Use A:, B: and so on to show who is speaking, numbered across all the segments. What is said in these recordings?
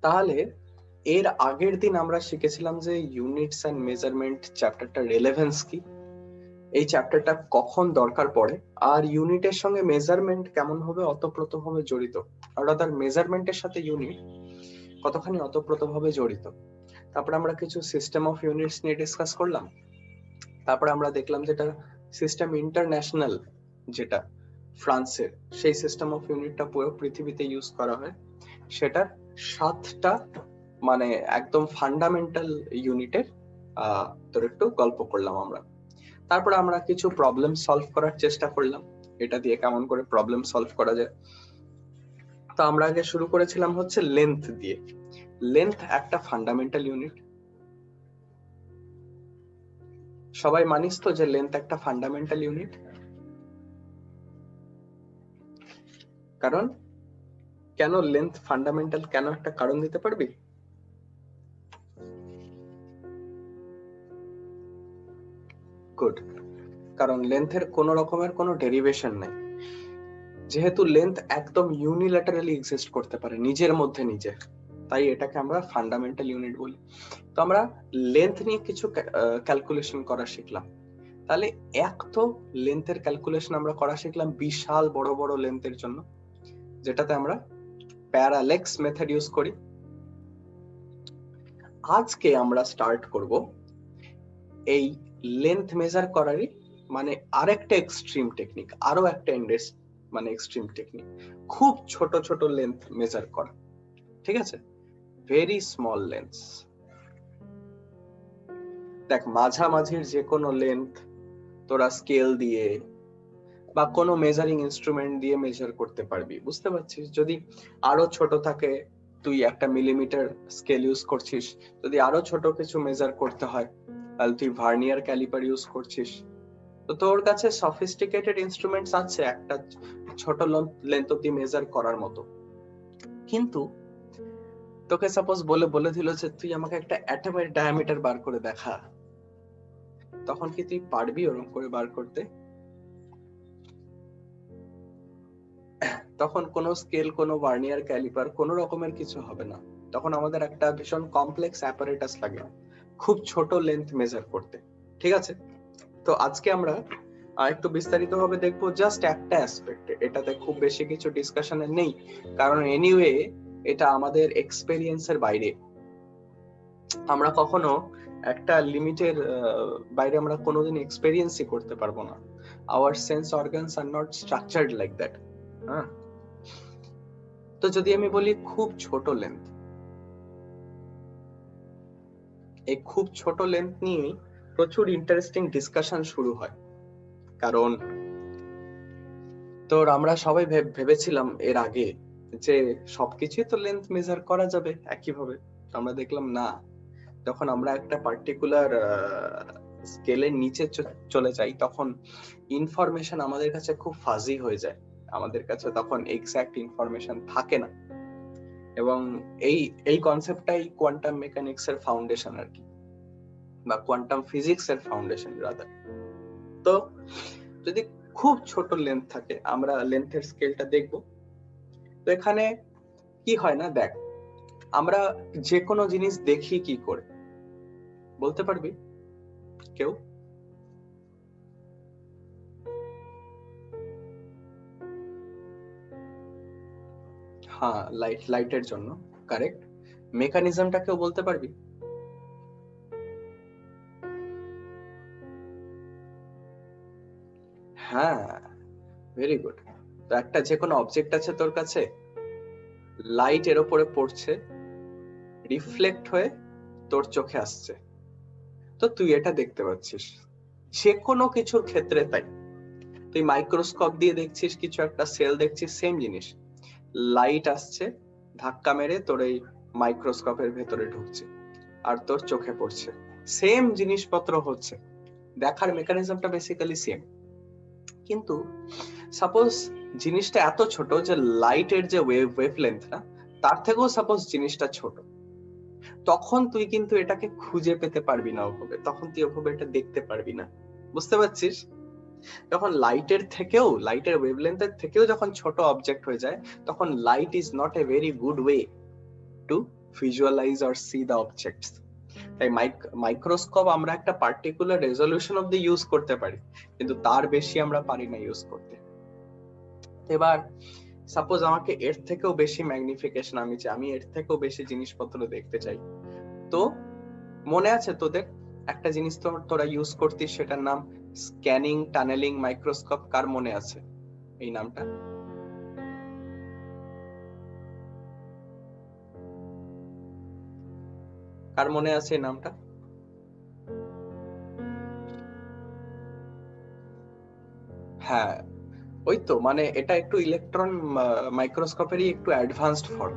A: তাহলে এর আগের দিন আমরা শিখেছিলাম যে ইউনিটস এন্ড মেজারমেন্ট চ্যাপ্টারটা রেলেভেন্স কি, এই চ্যাপ্টারটা কখন দরকার পড়ে, আর ইউনিটের সঙ্গে মেজারমেন্ট কেমন ভাবে অতপ্রতভাবে জড়িত, অর্থাৎ মেজারমেন্টের সাথে ইউনিট কতখানি অতপ্রতভাবে জড়িত। তারপরে আমরা কিছু সিস্টেম অফ ইউনিটস নিয়ে ডিসকাস করলাম। তারপরে আমরা দেখলাম যেটা সিস্টেম ইন্টারন্যাশনাল, যেটা ফ্রান্সের, সেই সিস্টেম অফ ইউনিটটা পুরো পৃথিবীতে ইউজ করা হয়। সেটার 7টা মানে একদম ফান্ডামেন্টাল ইউনিটের তোর একটু গল্প করলাম আমরা। তারপরে আমরা কিছু প্রবলেম সলভ করার চেষ্টা করলাম, এটা দিয়ে কেমন করে প্রবলেম সলভ করা যায়। তো আমরা আগে শুরু করেছিলাম হচ্ছে লেন্থ দিয়ে। লেন্থ একটা ফান্ডামেন্টাল ইউনিট, সবাই মানিস তো যে লেন্থ একটা ফান্ডামেন্টাল ইউনিট? কারণ কেন লেন্থ ফান্ডামেন্টাল, কেন একটা কারণ দিতে পারবি? গুড। কারণ লেন্থের কোন রকমের কোনো ডেরিভেশন নাই, যেহেতু লেন্থ একদম ইউনিল্যাটারালি এক্সিস্ট করতে পারে নিজের মধ্যে নিজে, তাই এটাকে আমরা ফান্ডামেন্টাল ইউনিট বলি। তো আমরা লেন্থ নিয়ে কিছু ক্যালকুলেশন করা শিখলাম। তাহলে এক তো লেন্থের ক্যালকুলেশন আমরা করা শিখলাম বিশাল বড় বড় লেন্থের জন্য, যেটাতে আমরা প্যারালেক্স মেথড ইউজ করি। আজকে আমরা স্টার্ট করব এই লেন্থ মেজার করারই মানে আরেকটা এক্সট্রিম টেকনিক, আরো একটা মানে এক্সট্রিম টেকনিক, খুব ছোট ছোট লেন্থ মেজার করা। ঠিক আছে, ভেরি স্মল লেন্থ। দেখ, মাঝামাঝির যে কোনো লেন্থ তোরা স্কেল দিয়ে বা কোনো মেজারিং ইনস্ট্রুমেন্ট দিয়ে মেজার করতে পারবি, বুঝতে পারছিস? যদি আরো ছোট থাকে, তুই একটা মিলিমিটার স্কেল ইউজ করছিস, যদি আরো ছোট কিছু মেজার করতে হয় তাহলে তুই ভার্নিয়ার ক্যালিপার ইউজ করছিস। তো তোর কাছে সফিস্টিকেটেড ইনস্ট্রুমেন্টস আছে একটা ছোট লেন্থ অব্দি মেজার করার মতো। কিন্তু তোকে সাপোজ বলে দিল যে তুই আমাকে একটা অ্যাটমের ডায়ামিটার বার করে দেখা, তখন কি তুই পারবি ওরকম করে বার করতে? তখন কোনো স্কেল, কোনো ভার্নিয়ার ক্যালিপার, কোনো রকমের কিছু হবে না। তখন আমাদের একটা ভীষণ কমপ্লেক্স অ্যাপারেটাস লাগে খুব ছোট লেন্থ মেজার করতে। ঠিক আছে, তো আজকে আমরা একটু বিস্তারিত ভাবে দেখবো জাস্ট একটা অ্যাসপেক্ট, এটাতে খুব বেশি কিছু ডিসকাশনের নেই, কারণ এনিওয়ে এটা আমাদের এক্সপেরিয়েন্সের বাইরে। আমরা কখনো একটা লিমিটের বাইরে আমরা কোনোদিন এক্সপেরিয়েন্সই করতে পারবো না। Hour sense organs are not structured like that. হ্যাঁ, তো যদি আমি বলি খুব ছোট লেন্থ, এই খুব ছোট লেন্থ নিয়ে প্রচুর ইন্টারেস্টিং ডিসকাশন শুরু হয়। কারণ তোর আমরা সবাই ভেবেছিলাম এর আগে যে সবকিছুই তো লেন্থ মেজার করা যাবে একইভাবে। আমরা দেখলাম না, যখন আমরা একটা পার্টিকুলার স্কেলের নিচে চলে যাই তখন ইনফরমেশন আমাদের কাছে খুব ফাজি হয়ে যায়, আমাদের কাছে তখন এক্সাক্ট ইনফরমেশন থাকে না। এবং এই কনসেপ্টটাই কোয়ান্টাম মেকানিক্স এর ফাউন্ডেশন আর কি, বা কোয়ান্টাম ফিজিক্স এর ফাউন্ডেশন রাদার। তো যদি খুব ছোট লেন্থ থাকে, আমরা লেন্থের স্কেলটা দেখবো। তো এখানে কি হয় না, দেখ, আমরা যে কোনো জিনিস দেখি কি করে বলতে পারবি কেউ? হ্যাঁ, লাইটের জন্য, কারেক্ট। মেকানিজমটা কেউ বলতে পারবি? হ্যাঁ, ভেরি গুড। তো একটা যে কোনো অবজেক্ট আছে তোর কাছে, লাইট এর উপরে পড়ছে, রিফ্লেক্ট হয়ে তোর চোখে আসছে, তো তুই এটা দেখতে পাচ্ছিস। যে কোনো কিছুর ক্ষেত্রে তাই, তুই মাইক্রোস্কোপ দিয়ে দেখছিস কিছু একটা সেল দেখছিস, সেম জিনিস, লাইট আসছে ধাক্কা মেরে তোর এই মাইক্রোস্কোপের ভেতরে ঢুকছে আর তোর চোখে পড়ছে, সেম জিনিসপত্র হচ্ছে, দেখার মেকানিজমটা বেসিক্যালি সেম। কিন্তু সাপোজ জিনিসটা এত ছোট যে লাইটের যে ওয়েভলেন্থ না, তার থেকেও সাপোজ জিনিসটা ছোট, তখন তুই কিন্তু এটাকে খুঁজে পেতে পারবি না ওভাবে, তখন তুই ওভাবে এটা দেখতে পারবি না, বুঝতে পারছিস? যখন লাইটের ওয়েভলেন্থের থেকেও যখন ছোট অবজেক্ট হয়ে যায়, তখন light is not a very good way to visualize or see the objects. তাই মাইক্রোস্কোপ আমরা একটা পার্টিকুলার রেজলিউশন অবধি ইউজ করতে পারি, কিন্তু তার বেশি আমরা পারি না ইউজ করতে। এবার সাপোজ আমাকে এর থেকেও বেশি ম্যাগনিফিকেশন আমি এর থেকেও বেশি জিনিসপত্র দেখতে চাই, তো মনে আছে তোদের একটা জিনিস তোরা ইউজ করতিস, সেটার নাম স্ক্যানিং টানেলিং মাইক্রোস্কোপ। কার মনে আছে এই নামটা? কার মনে আছে এই নামটা? হ্যাঁ, ওই তো, মানে এটা একটু ইলেকট্রন মাইক্রোস্কোপেরই একটু অ্যাডভান্সড ফর্ম।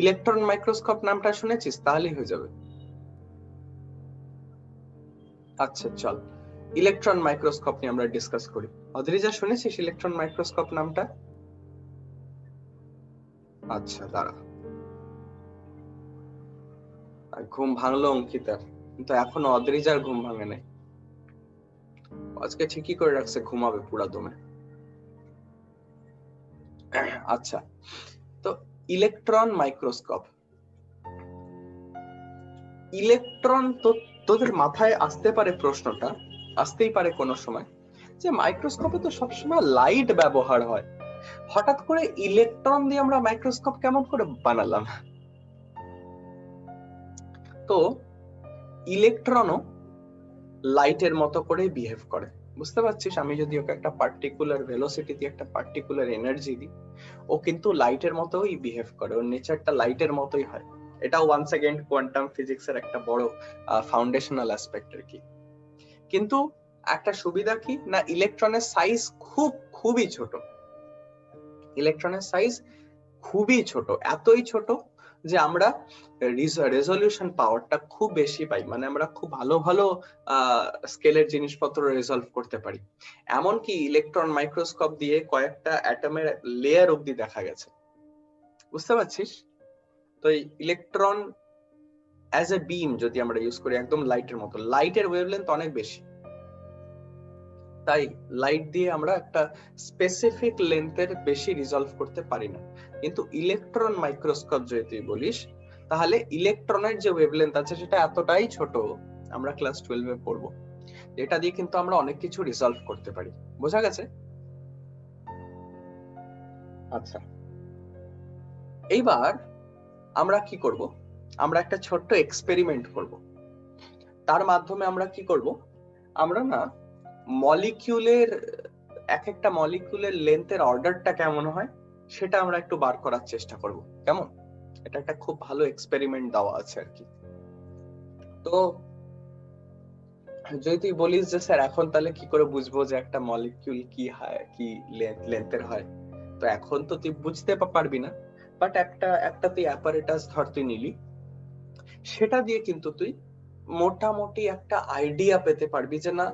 A: ইলেকট্রন মাইক্রোস্কোপ নামটা শুনেছিস? তাহলেই হয়ে যাবে। আচ্ছা চল, ইলেকট্রন মাইক্রোস্কোপ নিয়ে আমরা ডিসকাস করি। অদ্রিজা, শুনেছিস ইলেকট্রন মাইক্রোস্কোপ নামটা? আচ্ছা দাঁড়া, ঘুম ভাঙলো অঙ্কিতার, কিন্তু এখনো অদ্রিজার ঘুম ভাঙে নাই। আজকে ঠিকই করে রাখছে, ঘুমাবে পুরা দমে। আচ্ছা, তো ইলেকট্রন মাইক্রোস্কোপ, ইলেকট্রন, তো তোদের মাথায় আসতে পারে প্রশ্নটা, আসতেই পারে কোনো সময়, যে মাইক্রোস্কোপে তো সবসময় লাইট ব্যবহার হয়, হঠাৎ করে ইলেকট্রন দিয়ে আমরা মাইক্রোস্কোপ কেমন করে বানালাম? তো ইলেকট্রনও লাইটের মতো করে বিহেভ করে, বুঝতে পারছিস? আমি যদি ওকে একটা পার্টিকুলার ভেলোসিটি দিয়ে একটা পার্টিকুলার এনার্জি দিই, ও কিন্তু লাইটের মতোই বিহেভ করে, ওর নেচারটা লাইটের মতোই হয়। এটা ওয়ান্স अगेन কোয়ান্টাম ফিজিক্সের একটা বড় ফাউন্ডেশনাল অ্যাসপেক্ট আর কি। কিন্তু একটা সুবিধা কি না, ইলেকট্রনের সাইজ খুবই ছোট। ইলেকট্রনের সাইজ খুবই ছোট, এতই ছোট যে আমরা রেজলিউশন পাওয়ারটা খুব বেশি পাই, মানে আমরা খুব ভালো ভালো স্কেলের জিনিসপত্র রিজলভ করতে পারি। এমনকি ইলেকট্রন মাইক্রোস্কোপ দিয়ে কয়েকটা অ্যাটমের লেয়ার অবধি দেখা গেছে, বুঝতে পারছিস? তো ইলেকট্রন অ্যাজ এ বিম যদি আমরা ইউজ করি, একদম লাইটের মতো, লাইটের ওয়েভলেন্থ অনেক বেশি, তাই লাইট দিয়ে আমরা একটা স্পেসিফিক লেন্থের বেশি রিজলভ করতে পারি না। কিন্তু ইলেকট্রন মাইক্রোস্কোপ যদি তুই বলিস, তাহলে ইলেকট্রনের যে ওয়েভলেন্থ আছে সেটা এতটাই ছোট, আমরা ক্লাস 12 এ পড়বো, এটা দিয়ে কিন্তু আমরা অনেক কিছু রিজলভ করতে পারি। বোঝা গেছে? আচ্ছা, এইবার আমরা কি করব, আমরা একটা ছোট্ট এক্সপেরিমেন্ট করব। তার মাধ্যমে আমরা কি করব, আমরা না মলিকিউলের, এক একটা মলিকিউলের লেন্থের অর্ডারটা কেমন হয় সেটা আমরা একটু বার করার চেষ্টা করব। কেমন? এটা একটা খুব ভালো এক্সপেরিমেন্ট দেওয়া আছে আর কি। তো যদি তুই বলিস যে স্যার এখন তাহলে কি করে বুঝবো যে একটা মলিকিউল কি হয়, কি লেন্থের হয়, তো এখন তো তুই বুঝতে পারবি না, বাট একটা তুই অ্যাপারেটাস ধর তুই নিলি, সেটা দিয়ে কিন্তু তুই মোটামুটি একটা আইডিয়া পেতে পারবি যে না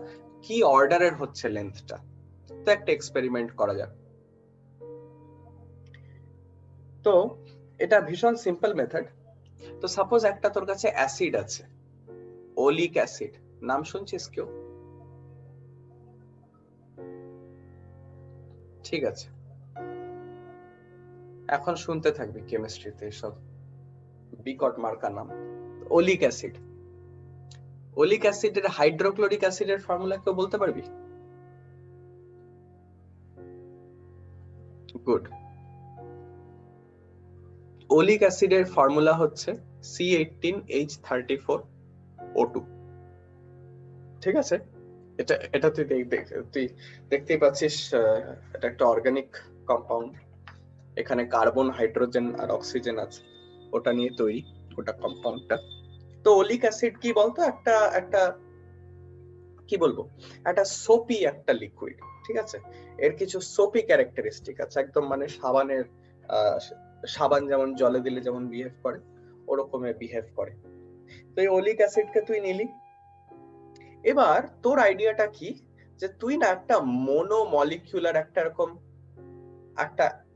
A: কি অর্ডারের হচ্ছে লেন্থটা। তো একটা এক্সপেরিমেন্ট করা যাক। তো এটা ভীষণ সিম্পল মেথড। তো সাপোজ একটা তোর কাছে অ্যাসিড আছে, ওলিক অ্যাসিড, নাম শুনছিস কেউ? ঠিক আছে, এখন শুনতে থাকবি কেমিস্ট্রিতে সব বিকট মার্কা নাম। ওলিক অ্যাসিড, ওলিক অ্যাসিডের হাইড্রোক্লোরিক অ্যাসিডের ফর্মুলা কেউ বলতে পারবি? গুড। ওলিক অ্যাসিডের ফর্মুলা হচ্ছে C18H34O2। ঠিক আছে, এটা তুই দেখতেই পাচ্ছিস, এটা একটা অর্গানিক কম্পাউন্ড, এখানে কার্বন, হাইড্রোজেন আর অক্সিজেন আছে, ওটা নিয়ে তৈরি ওটা কম্পাউন্ডটা। তো ওলিক অ্যাসিড কি বলতো, একটা কি বলবো, একটা সোপি একটা লিকুইড। ঠিক আছে, এর কিছু সোপি ক্যারেক্টারিস্টিক আছে, একদম মানে সাবান যেমন জলে দিলে যেমন বিহেভ করে, ওরকমের বিহেভ করে। তো এই ওলিক অ্যাসিডকে তুই নিলি, এবার তোর আইডিয়াটা কি যে তুই না একটা মোনো মলিকিউলার একটা এরকম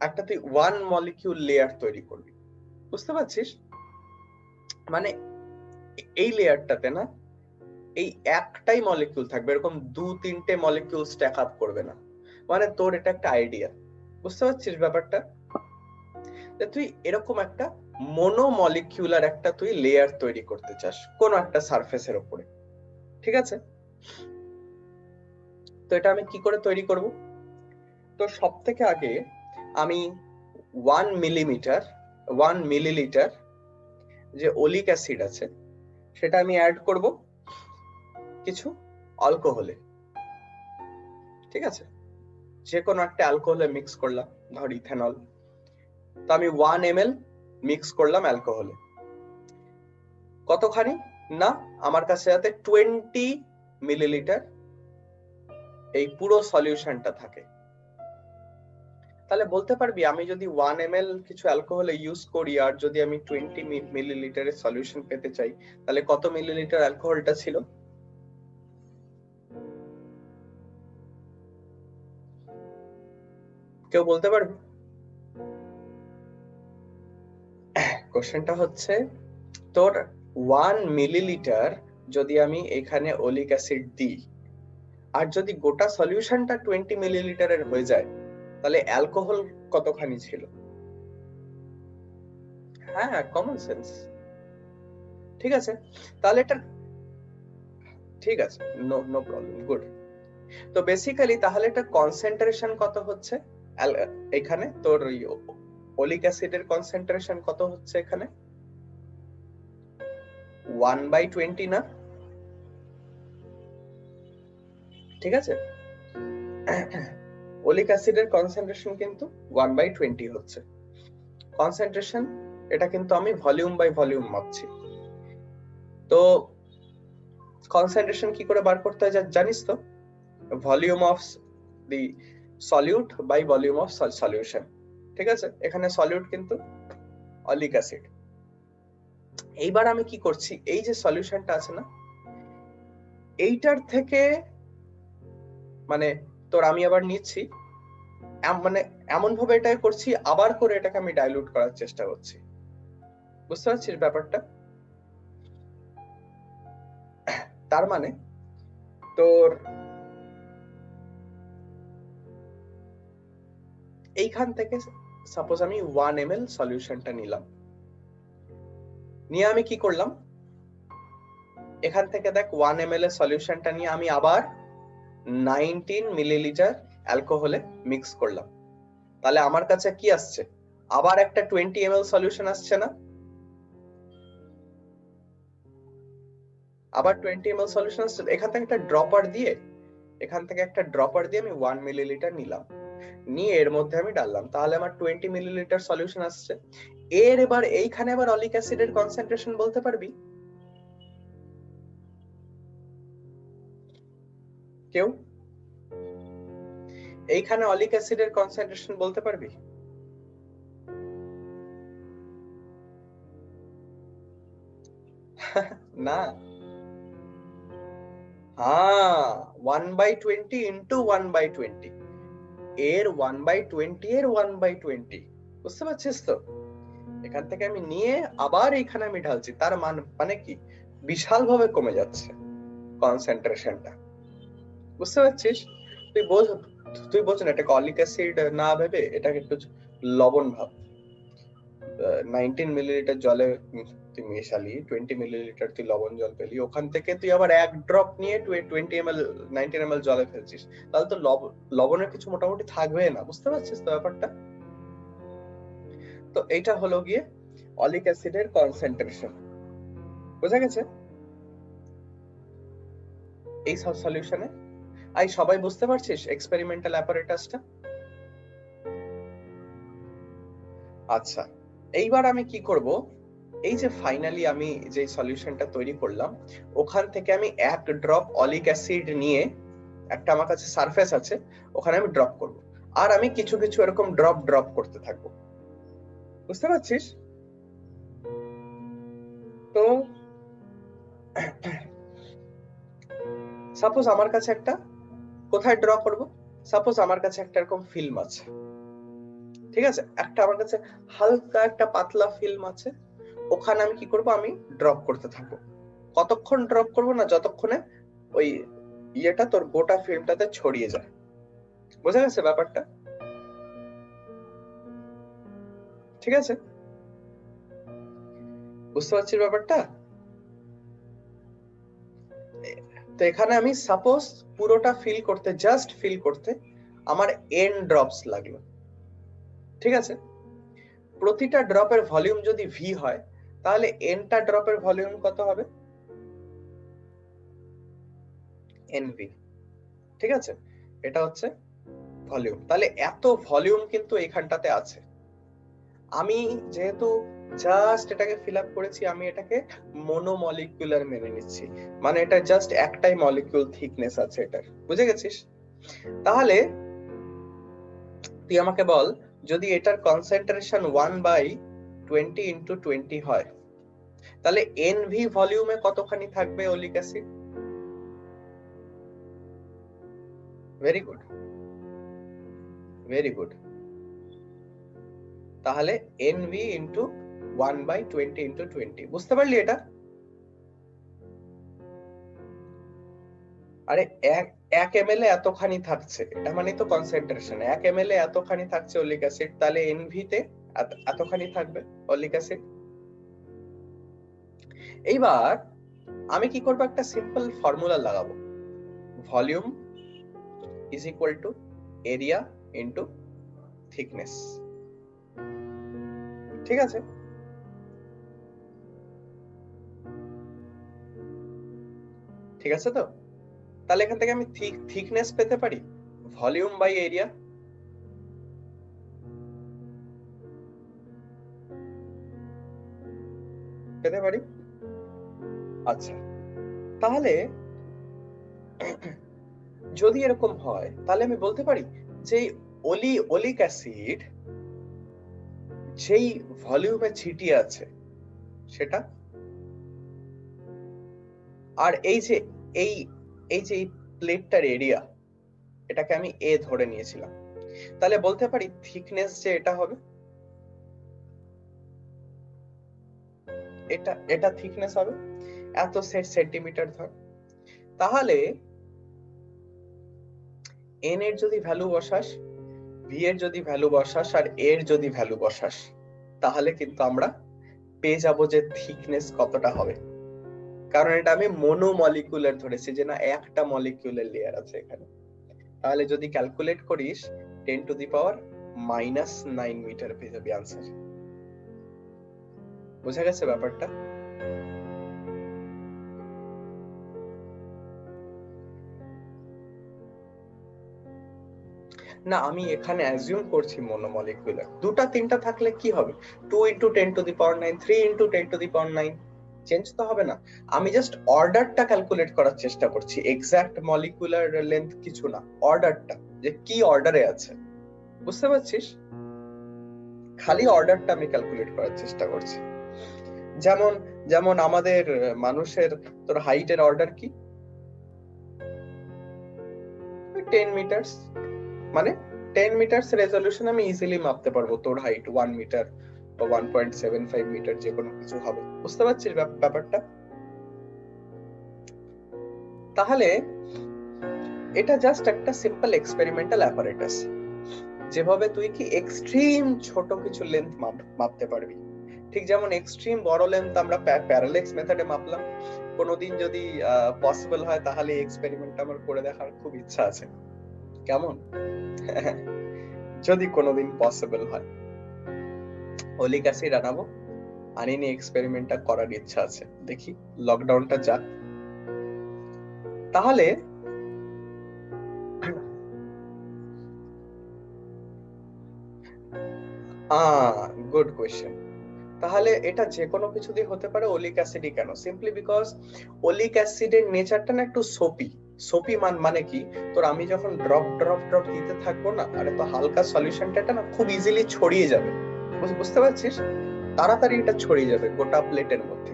A: একটা তুই ওয়ান মলিকিউল লেয়ার তৈরি করবি, বুঝতে পারছিস? মানে এই লেয়ারটাতে না এই একটাই মলিকিউল থাকবে, এরকম 2-3টে মলিকিউল স্ট্যাক আপ করবে না। মানে তোর এটা একটা আইডিয়া, বুঝতে পারছিস ব্যাপারটা? তুই এরকম একটা মনোমলিকিউলার একটা তুই লেয়ার তৈরি করতে চাস কোন একটা সারফেসের উপরে, ঠিক আছে? তো এটা আমি কি করে তৈরি করব? তো সব থেকে আগে আমি 1 মিলিলিটার যে ওলিক অ্যাসিড আছে সেটা আমি অ্যাড করব কিছু অ্যালকোহলে, ঠিক আছে? যে কোনো একটা অ্যালকোহলে মিক্স করলাম, ধর ইথানল। তো আমি 1 ml মিক্স করলাম অ্যালকোহলে। কতখানি না, আমার কাছে যাতে 20 মিলিলিটার এই পুরো সলিউশনটা থাকে। তাহলে বলতে পারবি আমি যদি 1 ml কিছু অ্যালকোহলে ইউজ করি আর যদি আমি 20 মিলিলিটারের সলিউশন পেতে চাই, তাহলে কত মিলিলিটার অ্যালকোহলটা ছিল? কেউ বলতে পারবে? কোশ্চেনটা হচ্ছে তোর 1 মিলিলিটার যদি আমি এখানে ওলিক অ্যাসিড দিই আর যদি গোটা সলিউশনটা 20 মিলিলিটারের হয়ে যায়, তাহলে অ্যালকোহল কতখানি ছিল? হ্যাঁ, কমন সেন্স। ঠিক আছে, তাহলে এটা ঠিক আছে, নো নো প্রবলেম, গুড। তো বেসিক্যালি তাহলে এটা কনসেন্ট্রেশন কত হচ্ছে এখানে? তোর ওলিক অ্যাসিডের কনসেন্ট্রেশন কত হচ্ছে এখানে? 1/20 না? ঠিক আছে, ওলিক অ্যাসিডের কনসেন্ট্রেশন কিন্তু 1/20 হচ্ছে। কনসেন্ট্রেশন এটা কিন্তু আমি ভলিউম বাই ভলিউম মাপছি। তো কনসেন্ট্রেশন কি করে বার করতে হয় জানিস তো? Volume of the solute by volume of solution, ঠিক আছে? এখানে সলিউট কিন্তু অলিক অ্যাসিড। এইবার আমি কি করছি, এই যে সলিউশনটা আছে না, এইটার থেকে মানে তোর আমি আবার নিচ্ছি, মানে এমন ভাবে এটাই করছি, আবার করে এটাকে আমি ডাইলুট করার চেষ্টা করছি। বুঝতে পারছিস ব্যাপারটা? তার মানে তোর এইখান থেকে সাপোজ আমি 1 ml সলিউশনটা নিলাম, নিয়ে আমি কি করলাম, এখান থেকে দেখ 1 ml এর সলিউশনটা নিয়ে আমি আবার 19 মিলিলিটার অ্যালকোহলে মিক্স করলাম। তাহলে আমার কাছে কি আসছে? আবার একটা 20 ml সলিউশন আসছে না? আবার 20 ml সলিউশন আসছে। এখান থেকে একটা ড্রপার দিয়ে আমি 1 মিলিলিটার নিলাম, নিয়ে এর মধ্যে আমি ডাললাম, তাহলে আমার 20 মিলিলিটার সলিউশন আসছে। এবার এইখানে আবার অলিক অ্যাসিডের কনসেন্ট্রেশন বলতে পারবি কেউ? এইখানে অলিক অ্যাসিডের কনসেন্ট্রেশন বলতে পারবি? না, হ্যাঁ, 1/20 ইন্টু 1/20, এর 1/20 এর 1/20, বুঝতে পারছিস তো? এখান থেকে আমি নিয়ে আবার এখানে আমি ঢালছি, তার মানে কি বিশাল ভাবে কমে যাচ্ছে কনসেন্ট্রেশনটা। বুঝতে পারছিস? তুই বোঝ না, এটাকে অলিক অ্যাসিড না ভেবে এটাকে একটু লবণ ভাব। 19 মিলিলিটার জলে তুই মেশালি, 20 মিলিলিটার তুই লবণ জল পেলি, ওখান থেকে তুই আবার এক ড্রপ নিয়ে 20 ml 19 ml জলে ফেলছিস, তাহলে তো লবণের কিছু মোটামুটি থাকবে না। বুঝতে পারছিস তো ব্যাপারটা? তো এইটা হলো গিয়ে অলিক অ্যাসিডের কনসেন্ট্রেশন। বোঝা গেছে? এই সলিউশনে সবাই বুঝতে পারছিস এক্সপেরিমেন্টাল অ্যাপারেটাসটা? আচ্ছা, এইবার আমি কি করব, এই যে ফাইনালি আমি যে সলিউশনটা তৈরি করলাম, ওখান থেকে আমি এক ড্রপ অলিক অ্যাসিড নিয়ে, একটা আমার কাছে সারফেস আছে, ওখানে আমি ড্রপ করব, আর আমি কিছু কিছু এরকম ড্রপ করতে থাকবো। বুঝতে পারছিস? তো সাপোজ আমার কাছে একটা, কোথায় ড্র করব, সাপোজ আমার কাছে একটা এরকম ফিল্ম আছে, ঠিক আছে? একটা আমার কাছে হালকা একটা পাতলা ফিল্ম আছে, ওখানে আমি কি করব, আমি ড্রপ করতে থাকবো। কতক্ষণ ড্রপ করব না, যতক্ষণে ওই ইয়েটা তোর গোটা ফিল্মটাতে ছড়িয়ে যায়। বোঝা গেছে ব্যাপারটা? ঠিক আছে? বুঝতে পারছিস ব্যাপারটা? তো এখানে আমি সাপোজ পুরোটা জাস্ট ফিল করতে আমার n ড্রপস লাগলো, ঠিক আছে? প্রতিটা ড্রপের ভলিউম যদি v হয় তাহলে nটা ড্রপের ভলিউম কত হবে? nv, ঠিক আছে? এটা হচ্ছে ভলিউম। তাহলে এত ভলিউম কিন্তু এখানটাতে আছে। আমি যেহেতু জাস্ট এটাকে ফিল আপ করেছি, আমি এটাকে মনোমলিকুলার মেনে নিচ্ছি, মানে এটা জাস্ট একটাই মলিকিউল থিকনেস আছে এটার, বুঝে গেছিস? তাহলে তুই আমাকে বল, যদি এটার কনসেন্ট্রেশন 1/20 × 20 হয় তাহলে এনভি ভলিউমে কতখানি থাকবে oleic acid? Very good, very good. তাহলে এনভি ইন্টু 1/20 × 20, বুঝতে পারলি এটা? আরে 1 ml এ এতখানি থাকছে, এটা মানে তো কনসেন্ট্রেশন। 1 ml এ এতখানি থাকছে ওলিক অ্যাসিড, তাহলে এনভি তে এতখানি থাকবে ওলিক অ্যাসিড। এইবার আমি কি করব, একটা সিম্পল ফর্মুলা লাগাবো, volume is equal to area into thickness, ঠিক আছে? ঠিক আছে তো? তাহলে এখান থেকে আমি থিকনেস পেতে পারি ভলিউম বাই এরিয়া। পেতে পারি? আচ্ছা, তাহলে যদি এরকম হয় তাহলে আমি বলতে পারি যে ওলিক অ্যাসিড যেই ভলিউমে ছিটিয়ে আছে সেটা, আর এই যে এই যে প্লেটটার এরিয়া, এটাকে আমি এ ধরে নিয়েছিলাম, তাহলে বলতে পারি থিকনেস যে এটা হবে, এটা থিকনেস হবে এত সেন্টিমিটার ধর। তাহলে এন এর যদি ভ্যালু বসাস, ভি এর যদি ভ্যালু বসাস, আর এর যদি ভ্যালু বসাস, তাহলে কিন্তু আমরা পেয়ে যাব যে থিকনেস কতটা হবে। কারণ এটা আমি মনোমলিকুলার ধরেছি, যে না একটা মলিকিউলের লেয়ার আছে এখানে। তাহলে যদি ক্যালকুলেট করিস 10⁻⁻৯ মিটার পেয়ে যাবি আনসার। বোঝা গেছে ব্যাপারটা? না, আমি এখানে অ্যাজিউম করছি মনোমলিকুলার। দুটা তিনটা থাকলে কি হবে, 2 × 10⁻৯, 3 × 10⁻৯, চেঞ্জ তো হবে না। আমি জাস্ট অর্ডারটা ক্যালকুলেট করার চেষ্টা করছি, এক্সাক্ট মলিকুলার লেন্থ কিছু না, অর্ডারটা যে কি অর্ডারে আছে, বুঝতে পারছিস? খালি অর্ডারটা আমি ক্যালকুলেট করার চেষ্টা করছি। যেমন যেমন আমাদের মানুষের তোর হাইটের অর্ডার কি? 10 মিটারস, মানে 10 মিটারস রেজলিউশন আমি ইজিলি মাপতে পারবো তোর হাইট 1 মিটার বা 1.75 মিটার, যে কোনো কিছু হবে। বুঝতে পারছিস ব্যাপারটা? তাহলে এটা জাস্ট একটা সিম্পল এক্সপেরিমেন্টাল অ্যাপারেটাস, যেভাবে তুই কি এক্সট্রিম ছোট কিছু লেন্থ মাপতে পারবি, ঠিক যেমন এক্সট্রিম বড় লেন্থ আমরা প্যারালেক্স মেথডে মাপলাম। কোনোদিন যদি পসিবল হয় তাহলে এক্সপেরিমেন্ট আমার করে দেখার খুব ইচ্ছা আছে। কেমন? যদি কোনোদিন পসিবল হয় ওলিক অ্যাসিড আনাবো, আনিনি এক্সপেরিমেন্টটা করার ইচ্ছা আছে, দেখি লকডাউনটা যাক। তাহলে গুড কোয়েশ্চেন। তাহলে এটা যে কোনো কিছু দিয়ে হতে পারে, ওলিক অ্যাসিডই কেন? সিম্পলি বিকজ ওলিক অ্যাসিডের নেচারটা না একটু সোপি। সোপি মানে কি, তোর আমি যখন ড্রপ ড্রপ ড্রপ দিতে থাকবো না, আরে তো হালকা সলিউশনটা না খুব ইজিলি ছড়িয়ে যাবে, বুঝতে পারছিস? তাড়াতাড়ি এটা ছড়িয়ে যাবে গোটা প্লেটের মধ্যে।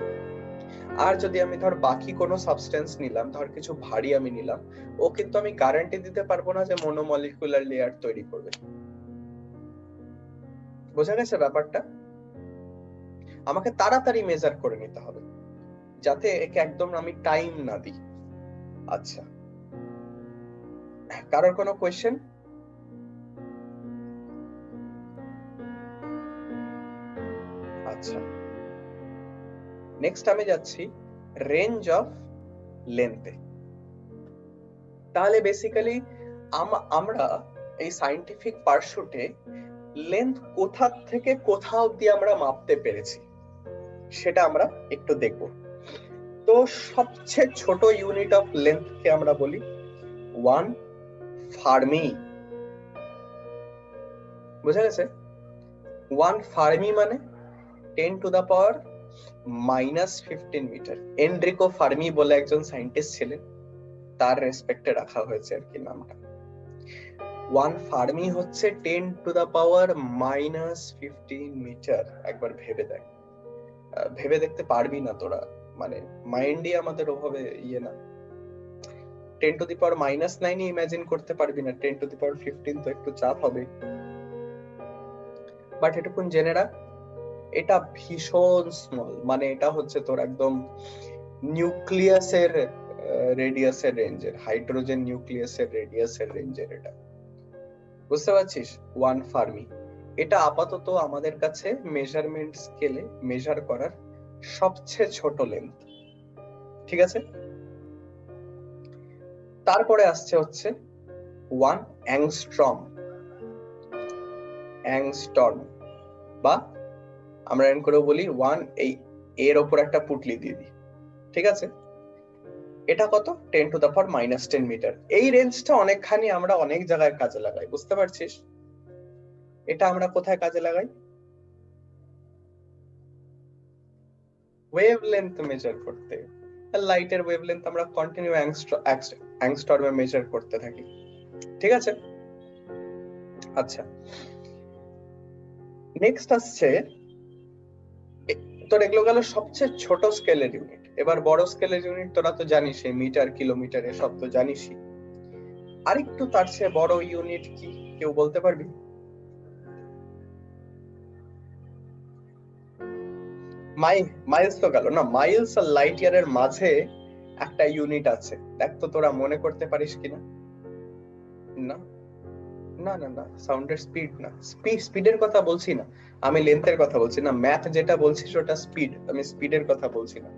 A: আর যদি আমি ধর বাকি কোনো সাবস্টেন্স নিলাম, ধর কিছু ভারী আমি নিলাম, ও কিন্তু আমি গ্যারান্টি দিতে পারবো না যে মনোমলিকুলার লেয়ার তৈরি করবে। বোঝা গেছে ব্যাপারটা? আমাকে তাড়াতাড়ি মেজার করে নিতে হবে, যাতে একে একদম আমি টাইম না দিই। আচ্ছা, কারোর কোনো কোয়েশ্চেন? আচ্ছা, নেক্সট আমি যাচ্ছি রেঞ্জ অফ লেন্থে। তাহলে বেসিক্যালি আমরা এই সায়েন্টিফিক পারস্যুটে লেন্থ কোথা থেকে কোথা অবধি আমরা মাপতে পেরেছি সেটা আমরা একটু দেখব। তো সবচেয়ে ছোট ইউনিট অফ লেন্থ কে আমরা বলি 1 ফার্মি। বুঝা গেছে? 1 ফার্মি মানে 10 to the power -15 metre. Enrico Fermi বলে একজন সায়েন্টিস্ট ছিলেন, তার রেসপেক্টে রাখা হয়েছে আর কি নামটা। 1 ফার্মি হচ্ছে 10 টু দা পাওয়ার -15 মিটার। একবার ভেবে দেখ, ভেবে দেখতে পারবি না তোরা, মানে মাইন্ডই আমাদের ওভাবে ইয়ে না। 10 টু দি পাওয়ার -9 ইমাজিন করতে পারবি না, 10 টু দি পাওয়ার 15 তো একটু চাপ হবে। বাট এটুকুন জেনে রাখ, এটা ভীষণ স্মল, মানে এটা হচ্ছে তোর একদম নিউক্লিয়াসের রেডিয়াসের রেঞ্জের, হাইড্রোজেন নিউক্লিয়াসের রেডিয়াসের রেঞ্জের। এটা বুঝতে পারছিস? 1 ফার্মি এটা আপাতত আমাদের কাছে মেজারমেন্ট স্কেলে মেজার করার সবচেয়ে ছোট লেন্থ, ঠিক আছে? তারপরে আসছে হচ্ছে 1 অ্যাংস্ট্রম। অ্যাংস্টর্ম বা আমরা এরকম করে বলি 1, এই এর উপর একটা পুটলি দিয়ে দিই, ঠিক আছে? এটা কত? 10 টু দা পাওয়ার -10 মিটার। এই রেঞ্জটা অনেকখানি আমরা অনেক জায়গায় কাজে লাগাই, বুঝতে পারছিস? এটা আমরা কোথায় কাজে লাগাই? ওয়েভলেন্থ মেজার করতে। লাইটের ওয়েভলেন্থ আমরা কন্টিনিউ অ্যাংস্টর্মে মেজার করতে থাকি, ঠিক আছে? আচ্ছা, নেক্সট আসছে তোর এগুলো গেল সবচেয়ে ছোট স্কেলের ইউনিট। এবার বড় স্কেলের ইউনিট তোরা তো জানিস, মিটার, কিলোমিটার, এসব তো জানিসই। আরেকটু তার চেয়ে বড় ইউনিট কি কেউ বলতে পারবি? মাইলস তো গেল না, মাইলস আর লাইট ইয়ারের মাঝে একটা ইউনিট আছে, দেখ তো তোরা মনে করতে পারিস কিনা। না না না না, সাউন্ডের স্পিড না, স্পিডের কথা বলছি না আমি, লেন্থের কথা বলছি না। ম্যাথ যেটা বলছিস ওটা স্পিড, আমি স্পিডের কথা বলছি না।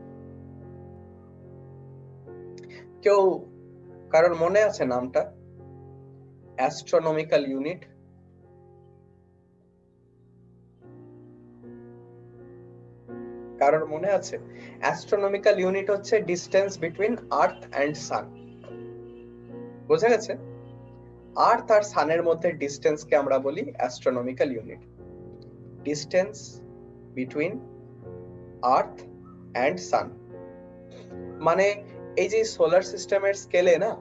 A: কেউ কারোর মনে আছে নামটা? Astronomical unit. কারোর মনে আছে? অ্যাস্ট্রোনমিক্যাল ইউনিট হচ্ছে ডিসটেন্স বিটুইন আর্থ এন্ড সান। বোঝা গেছে? আর্থ আর সানের মধ্যে ডিসটেন্স কে আমরা বলি astronomical unit. Distance between earth and sun মানে এই যে সোলার সিস্টেমের স্কেলে না,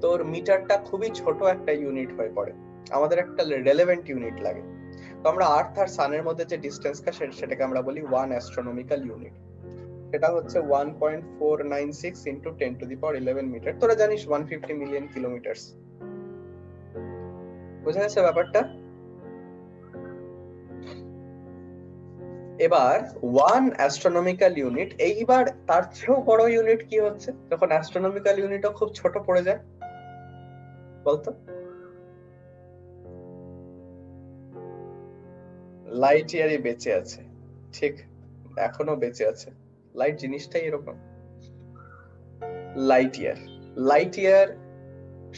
A: তোর মিটারটা খুবই ছোট একটা ইউনিট হয়ে পড়ে, আমাদের একটা রেলেভেন্ট ইউনিট লাগে। তো আমরা আর্থ আর সানের মধ্যে যে ডিসটেন্সটা সেটাকে আমরা বলি 1 অ্যাস্ট্রোনমিক্যাল ইউনিট। সেটা হচ্ছে 1.496 into 10 to the power 11 metre. তোরা জানিস 150 মিলিয়ন কিলোমিটার। বুঝা গেছে ব্যাপারটা? এবার 1 অ্যাস্ট্রোনমিক্যাল ইউনিট, এইবার তার চেয়েও বড় ইউনিট কি হচ্ছে যখন অ্যাস্ট্রোনমিক্যাল ইউনিটও খুব ছোট পড়ে যায়? বলতো। লাইট ইয়ারই বেঁচে আছে, ঠিক, এখনো বেঁচে আছে। লাইট জিনিসটাই এরকম। লাইট ইয়ার, লাইট ইয়ার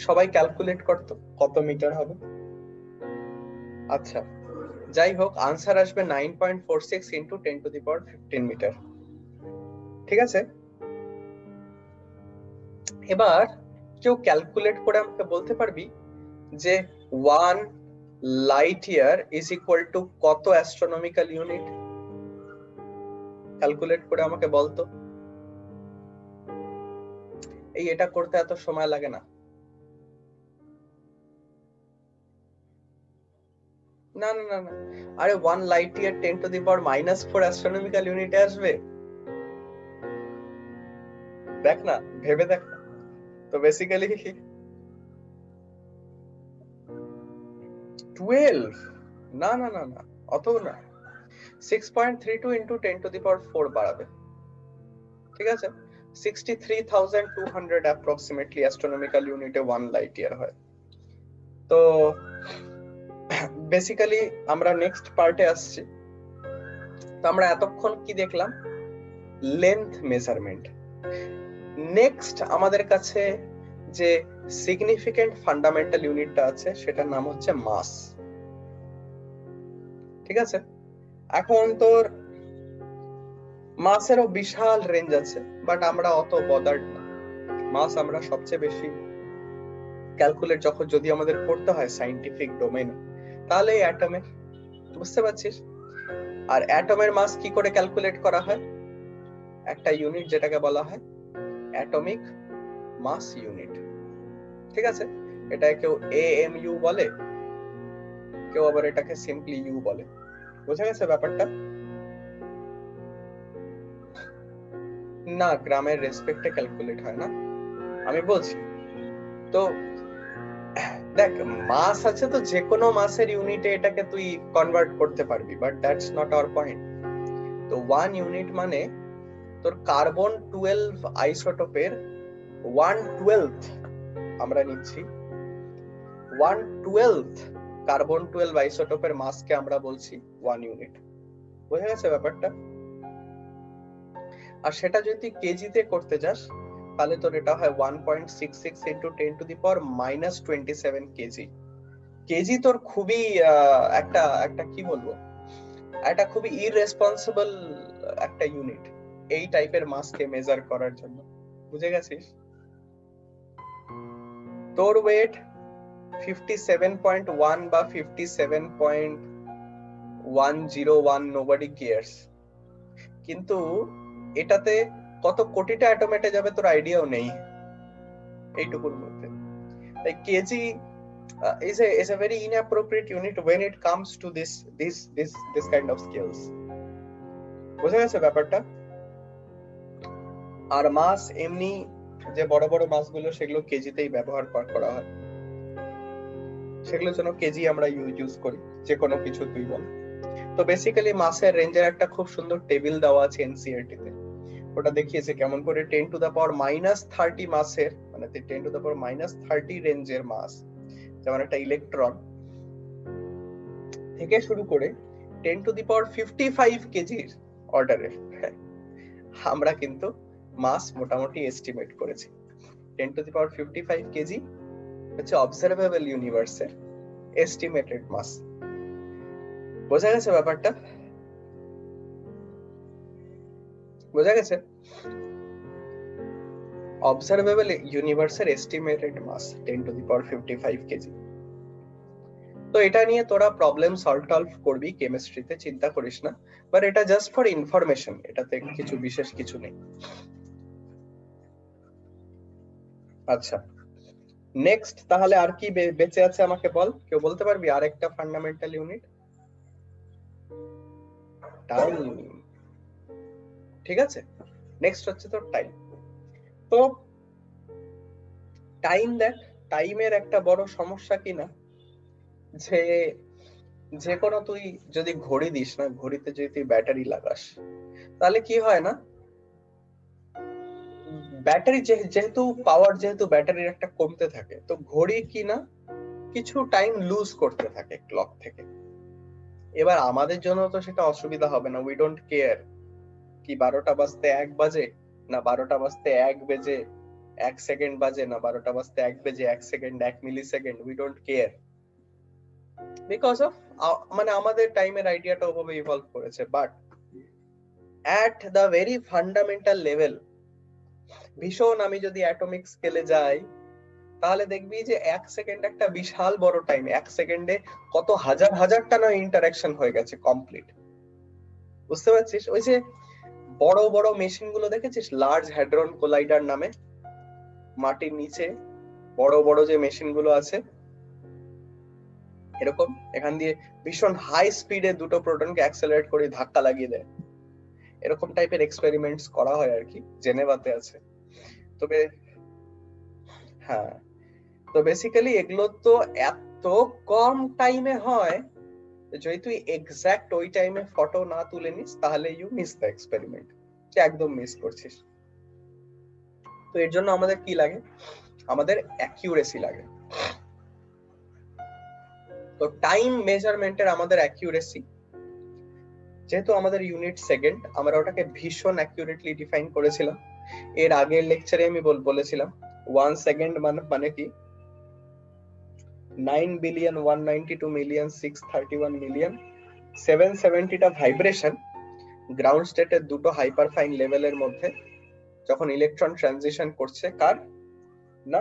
A: সবাই ক্যালকুলেট করতো কত মিটার হবে। আচ্ছা, যাই হোক, আনসার আসবে 9.46 into 10 to the power 15 metre, ঠিক আছে? এবার কেউ ক্যালকুলেট করে আমাকে বলতে পারবি যে 1 light year is equal to কত অ্যাস্ট্রোনমিক্যাল ইউনিট? ক্যালকুলেট করে আমাকে বলতো। এটা করতে এত সময় লাগে না। না না না না, আরে 1 light year 10 to the power -4 astronomical ইউনিটে আসবে। দেখ না, ভেবে দেখ না। তো বেসিক্যালি 12, না না না না, অত না, 6.32 ইন্টু 10 টু দি পাওয়ার 4 বাড়াবে, ঠিক আছে? 63,200 অ্যাপ্রক্সিমেটলি অ্যাস্ট্রোনমিক্যাল ইউনিটে 1 লাইট ইয়ার হয়। তো বেসিক্যালি আমরা নেক্সট পার্টে আসছি। তো আমরা এতক্ষণ কি দেখলাম? Length measurement. নেক্সট আমাদের কাছে যে সিগনিফিকেন্ট ফান্ডামেন্টাল ইউনিটটা আছে সেটার নাম হচ্ছে মাস। ঠিক আছে, এখন তোর মাসেরও বিশাল রেঞ্জ আছে, বাট আমরা অত বদার্ড না। মাস আমরা সবচেয়ে বেশি ক্যালকুলেট যখন যদি আমাদের করতে হয় সায়েন্টিফিক ডোমেইনে, তাহলে এই অ্যাটমের, বুঝতে পারছিস? আর অ্যাটমের মাস কি করে ক্যালকুলেট করা হয়? একটা ইউনিট যেটাকে বলা হয় অ্যাটমিক মাস ইউনিট। ঠিক আছে, এটা কেউ AMU বলে, কেউ আবার এটাকে সিম্পলি ইউ বলে। বুঝা গেছে ব্যাপারটা? না, গ্রামের রেসপেক্টে ক্যালকুলেট হয় না, আমি বলছি। তো দেখ, মাস আছে তো যে কোনো মাসের ইউনিটে এটাকে তুই কনভার্ট করতে পারবি, but that's not our point. তো 1 ইউনিট মানে তোর কার্বন 12 আইসোটোপের 1/12 আমরা নিচ্ছি, 1/12 কার্বন 12 আইসোটোপের মাসকে আমরা বলছি 1 ইউনিট। বুঝা গেছে ব্যাপারটা? আর সেটা যদি কেজিতে করতে যাস তাহলে তোর এটা হয় 1.66 into 10 to the power minus 27 KG. KG তোর খুবই একটা কি বলবো, এটা খুবই ইররেসপন্সিবল একটা ইউনিট এই টাইপের মাসকে মেজার করার জন্য। বুঝে গেছিস? তোর ওয়েট 57.1 বা 57.101, নোবডি কেয়ারস, কিন্তু এটাতে কত কোটিটা অ্যাটমেটে যাবে তোর আইডিয়াও নেই এইটুকুর মধ্যে। তাই KG is a very inappropriate unit when it comes to this kind of scales. বুঝা গেছে ব্যাপারটা? আর মাস এমনি যে বড় বড় মাসগুলো সেগুলো কেজিতেই ব্যবহার করা হয়, সেগুলোর জন্য কেজি আমরা ইউজ করি যে কোনো কিছু তুই বল। তো বেসিক্যালি মাসের রেঞ্জের একটা খুব সুন্দর টেবিল দেওয়া আছে এনসিইআরটি তে, ওটা দেখিয়েছে কেমন করে 10 to the power -30 মাসের, মানে 10 to the power -30 রেঞ্জের মাস, যেমন একটা ইলেকট্রন থেকে শুরু করে 10 to the power 55 কেজির অর্ডারের আমরা কিন্তু মাস মোটামুটি এস্টিমেট করেছি। 10 to the power 55 কেজি হচ্ছে অবজারভেবল ইউনিভার্সের এস্টিমেটেড মাস। বোঝা গেছে ব্যাপারটা? বোঝা গেছে? অবজারভেবল ইউনিভার্সের estimated mass 10 to the power 55 kg. তো এটা নিয়ে তোরা প্রবলেম সলভ করবি কেমিস্ট্রিতে, চিন্তা করিস না, বাট এটা জাস্ট ফর ইনফরমেশন, এটাতে কিছু বিশেষ কিছু নেই। আচ্ছা, নেক্সট তাহলে আর কি বেঁচে আছে আমাকে বল, কেউ বলতে পারবি আরেকটা ফান্ডামেন্টাল ইউনিট? টাইম। ঠিক আছে, নেক্সট হচ্ছে তোর টাইম। তো টাইম দেখ, টাইমের একটা বড় সমস্যা কি না, যে কোনো তুই যদি ঘড়ি দিস না, ঘড়িতে যদি তুই ব্যাটারি লাগাস, তাহলে কি হয় না, ব্যাটারি যেহেতু পাওয়ার, যেহেতু ব্যাটারির একটা কমতে থাকে, তো ঘড়ি কি না কিছু টাইম লুজ করতে থাকে ক্লক থেকে। এবার আমাদের জন্য তো সেটা অসুবিধা হবে না, উই ডোন্ট কেয়ার কি 12টা বাজতে 1 বাজে, না 12টা বাজতে 1 বেজে 1 সেকেন্ড বাজে, না 12টা বাজতে 1 বেজে 1 second 1 millisecond, we don't care, because of মানে আমাদের টাইমের আইডিয়াটা ওভাবে ইভলভ করেছে। But at the very fundamental level, ভীষণ আমি যদি অ্যাটমিক স্কেলে যাই, তাহলে দেখবি যে 1 সেকেন্ড একটা বিশাল বড় টাইম। 1 সেকেন্ডে কত হাজার হাজারটা না ইন্টারঅ্যাকশন হয়ে গেছে কমপ্লিট। বুঝতে পারছিস? ওই যে বড় বড় মেশিন গুলো দেখেছিস, লার্জ হ্যাড্রন কোলাইডার নামে, মাটির নিচে বড় বড় যে মেশিন গুলো আছে, এরকম এখান দিয়ে ভীষণ হাই স্পিডে দুটো প্রোটনকে অ্যাক্সেলারেট করে ধাক্কা লাগিয়ে দেয়, এরকম টাইপের এক্সপেরিমেন্টস করা হয় আর কি, জেনেভাতে আছে। তবে হ্যাঁ, তো বেসিক্যালি এগুলো তো এত কম টাইমে হয়, যদি তুই এক্সাক্ট ওই টাইমে ফটো না তুলে নিস তাহলে ইউ মিস দ্য এক্সপেরিমেন্ট, যে একদম মিস করছিস। তো এর জন্য আমাদের কি লাগে, আমাদের অ্যাকিউরেসি লাগে। তো টাইম মেজারমেন্টের আমাদের অ্যাকিউরেসি যেহেতু আমাদের ইউনিট সেকেন্ড, আমরা ওটাকে ভীষণ অ্যাকিউরেটলি ডিফাইন করেছিলাম। এর আগের লেকচারে আমি বলেছিলাম 1 সেকেন্ড মানে কি 9,192,631,770টা ভাইব্রেশন গ্রাউন্ড স্টেটের দুটো হাইপার ফাইন লেভেলের মধ্যে যখন ইলেকট্রন ট্রানজিশন করছে, কার না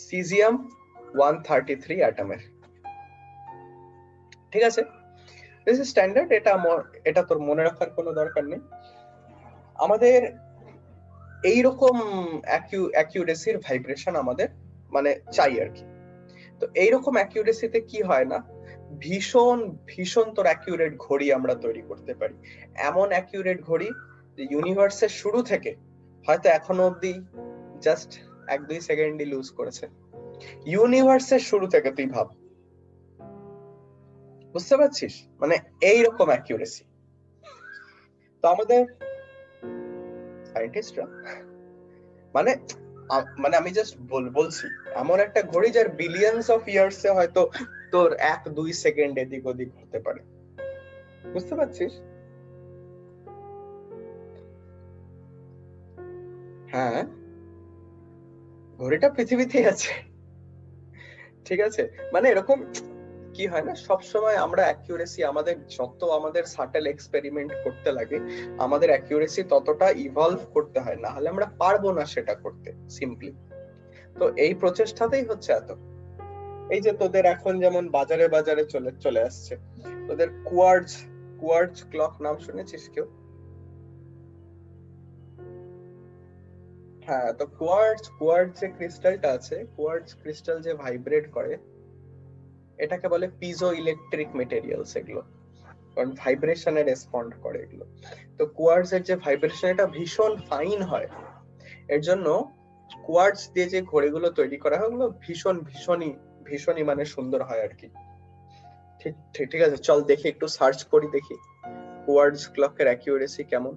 A: সিজিয়াম 133 অ্যাটমের। ঠিক আছে, দিস ইজ স্ট্যান্ডার্ড, এটা তোর মনে রাখার কোনো দরকার নেই। আমাদের এইরকম অ্যাকিউরেসির ভাইব্রেশন আমাদের মানে চাই আর কি। তো এইরকম অ্যাকিউরেসিতে কি হয় না, ভীষণ ভীষণ তোর অ্যাকিউরেট ঘড়ি আমরা তৈরি করতে পারি। এমন অ্যাকিউরেট ঘড়ি যে ইউনিভার্সের শুরু থেকে হয়তো এখনো অব্দি জাস্ট 1-2 সেকেন্ডই লুজ করেছে। ইউনিভার্সের শুরু থেকে তুই ভাব, বুঝতে পারছিস? মানে এইরকম অ্যাকিউরেসি। তো আমাদের সায়েন্টিস্টরা মানে মানে আমি জাস্ট বলছি এমন একটা ঘড়ি যার বিলিয়ন্স অফ ইয়ার্স এ হয়তো তোর 1-2 সেকেন্ড এদিক ওদিক হতে পারে, বুঝতে পারছিস? হ্যাঁ, ঘড়িটা পৃথিবীতেই আছে, ঠিক আছে? মানে এরকম কি হয় না, সবসময় আমরা অ্যাকিউরেসি আমাদের যত আমাদের সাটেল এক্সপেরিমেন্ট করতে লাগে, আমাদের অ্যাকিউরেসি ততটা ইভলভ করতে হয়, না হলে আমরা পারবো না সেটা করতে সিম্পলি। তো এই প্রচেষ্টাতেই হচ্ছে এত। এই যে তোদের এখন যেমন বাজারে বাজারে চলে আসছে তোদের কোয়ার্টজ ক্লক, নাম শুনেছিস কেউ? হ্যাঁ, তো কোয়ার্টজ যে ক্রিস্টালটা আছে, কোয়ার্টজ ক্রিস্টাল যে ভাইব্রেট করে এটাকে বলে পিজো ইলেকট্রিক মেটেরিয়ালস এগুলো, কারণ ভাইব্রেশনে রেসপন্ড করে এগুলো। তো কোয়ার্টজ এর যে ভাইব্রেশন এটা ভীষণ ফাইন হয়, এর জন্য কোয়ার্টজ দিয়ে যে ঘড়িগুলো তৈরি করা হয় ওগুলো ভীষণই মানে সুন্দর হয় আর কি। ঠিক আছে, চল দেখি একটু সার্চ করি, দেখি কোয়ার্টজ ক্লকের অ্যাকিউরেসি কেমন।